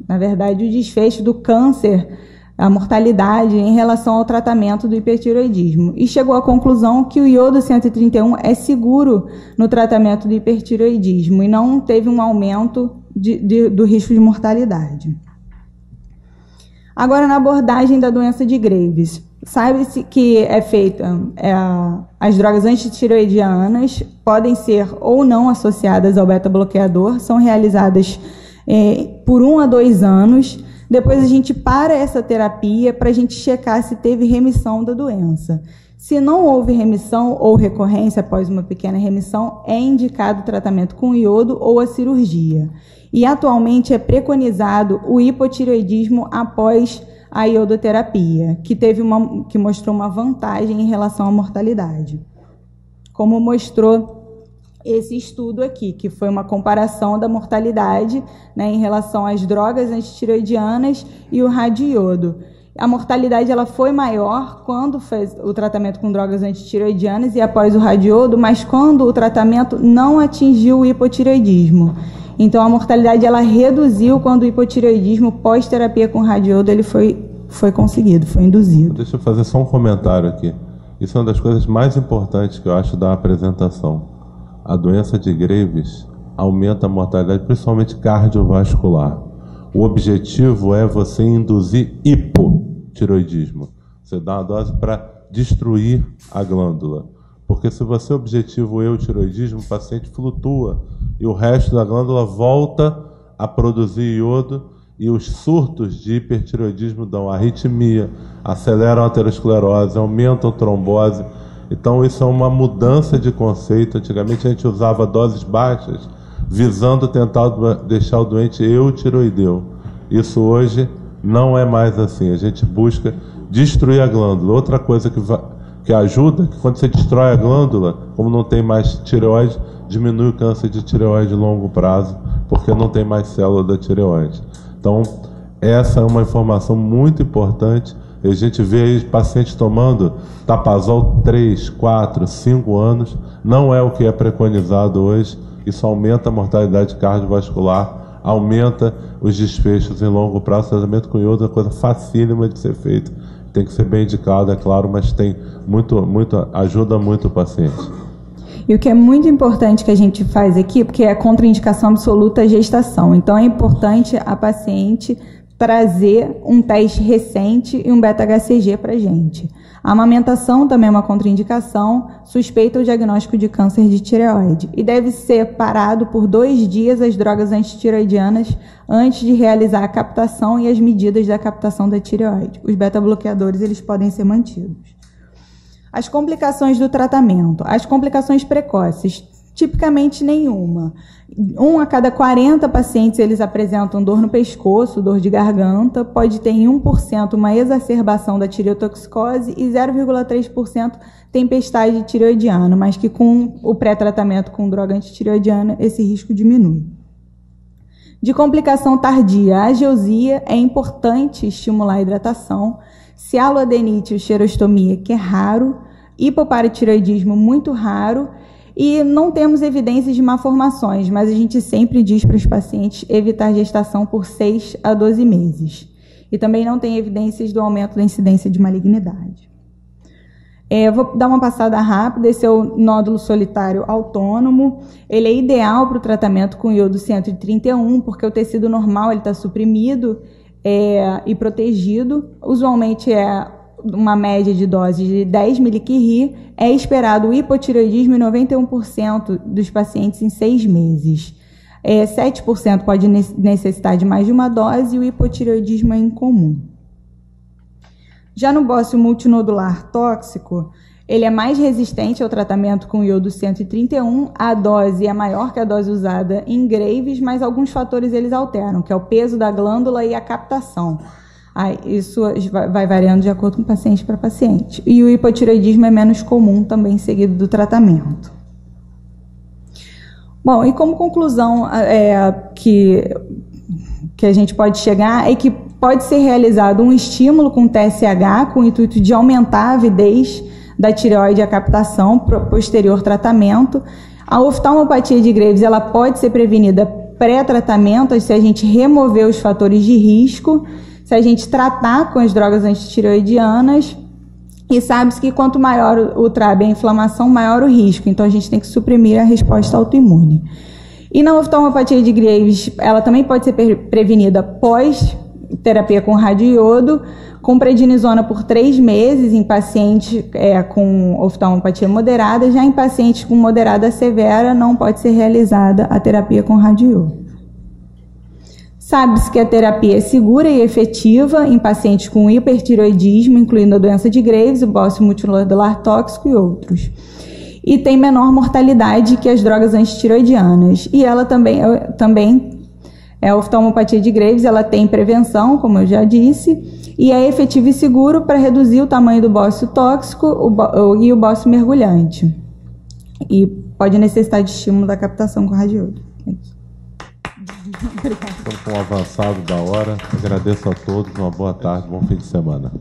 na verdade, o desfecho do câncer, a mortalidade em relação ao tratamento do hipertireoidismo. E chegou à conclusão que o iodo 131 é seguro no tratamento do hipertireoidismo e não teve um aumento do risco de mortalidade. Agora, na abordagem da doença de Graves, sabe-se que é feita, as drogas antitireoidianas podem ser ou não associadas ao beta-bloqueador, são realizadas por 1 a 2 anos, depois a gente para essa terapia para a gente checar se teve remissão da doença. Se não houve remissão ou recorrência após uma pequena remissão, é indicado o tratamento com iodo ou a cirurgia. E atualmente é preconizado o hipotireoidismo após a iodoterapia, que mostrou uma vantagem em relação à mortalidade. Como mostrou esse estudo aqui, que foi uma comparação da mortalidade, né, em relação às drogas antitireoidianas e o radioiodo. A mortalidade ela foi maior quando fez o tratamento com drogas antitireoidianas e após o radioiodo, mas quando o tratamento não atingiu o hipotireoidismo. Então, a mortalidade ela reduziu quando o hipotireoidismo pós-terapia com radioiodo ele foi conseguido, foi induzido. Deixa eu fazer só um comentário aqui. Isso é uma das coisas mais importantes que eu acho da apresentação. A doença de Graves aumenta a mortalidade, principalmente cardiovascular. O objetivo é você induzir hipotireoidismo. Você dá uma dose para destruir a glândula. Porque se você objetivo o eutireoidismo, o paciente flutua e o resto da glândula volta a produzir iodo e os surtos de hipertireoidismo dão arritmia, aceleram a aterosclerose, aumentam a trombose. Então isso é uma mudança de conceito. Antigamente a gente usava doses baixas visando tentar deixar o doente eutireoideu. Isso hoje não é mais assim. A gente busca destruir a glândula. Outra coisa que ajuda, que quando você destrói a glândula, como não tem mais tireoide, diminui o câncer de tireoide a longo prazo, porque não tem mais célula da tireoide. Então, essa é uma informação muito importante. A gente vê aí pacientes tomando Tapazol 3, 4, 5 anos, não é o que é preconizado hoje. Isso aumenta a mortalidade cardiovascular, aumenta os desfechos em longo prazo. Tratamento com iodo é uma coisa facílima de ser feita. Tem que ser bem indicado, é claro, mas tem ajuda muito o paciente. E o que é muito importante que a gente faz aqui, porque é contraindicação absoluta à gestação. Então, é importante a paciente trazer um teste recente e um beta-HCG para a gente. A amamentação também é uma contraindicação, suspeita o diagnóstico de câncer de tireoide. E deve ser parado por 2 dias as drogas antitireoidianas antes de realizar a captação e as medidas da captação da tireoide. Os beta-bloqueadores eles podem ser mantidos. As complicações do tratamento. As complicações precoces, tipicamente nenhuma. 1 a cada 40 pacientes eles apresentam dor no pescoço, dor de garganta, pode ter em 1% uma exacerbação da tireotoxicose e 0,3% tempestade tireoidiana, mas que com o pré-tratamento com droga antitireoidiana esse risco diminui. De complicação tardia, a ageusia é importante estimular a hidratação, cialoadenite ou xerostomia, que é raro, hipoparatireoidismo muito raro, e não temos evidências de malformações, mas a gente sempre diz para os pacientes evitar gestação por 6 a 12 meses. E também não tem evidências do aumento da incidência de malignidade. Vou dar uma passada rápida. Esse é o nódulo solitário autônomo. Ele é ideal para o tratamento com iodo 131, porque o tecido normal está suprimido e protegido. Usualmente é uma média de dose de 10 mCi, é esperado o hipotireoidismo em 91% dos pacientes em 6 meses. 7% pode necessitar de mais de uma dose e o hipotireoidismo é incomum. Já no bócio multinodular tóxico, ele é mais resistente ao tratamento com iodo 131, a dose é maior que a dose usada em Graves, mas alguns fatores eles alteram, que é o peso da glândula e a captação. Isso vai variando de acordo com paciente para paciente. E o hipotireoidismo é menos comum também seguido do tratamento. Bom, e como conclusão que a gente pode chegar é que pode ser realizado um estímulo com TSH com o intuito de aumentar a avidez da tireoide e a captação posterior tratamento. A oftalmopatia de Graves ela pode ser prevenida pré-tratamento se a gente remover os fatores de risco, se a gente tratar com as drogas antitireoidianas, e sabe-se que quanto maior o TRAB e a inflamação, maior o risco. Então, a gente tem que suprimir a resposta autoimune. E na oftalmopatia de Graves, ela também pode ser prevenida pós terapia com radioiodo, com prednisona por 3 meses em pacientes com oftalmopatia moderada. Já em pacientes com moderada severa, não pode ser realizada a terapia com radioiodo. Sabe-se que a terapia é segura e efetiva em pacientes com hipertireoidismo, incluindo a doença de Graves, o bócio multinodular tóxico e outros. E tem menor mortalidade que as drogas antitireoidianas. E ela também a oftalmopatia de Graves, ela tem prevenção, como eu já disse, e é efetivo e seguro para reduzir o tamanho do bócio tóxico e o bócio mergulhante. E pode necessitar de estímulo da captação com radioiodo. É isso. Estamos com o avançado da hora. Agradeço a todos, uma boa tarde, bom fim de semana.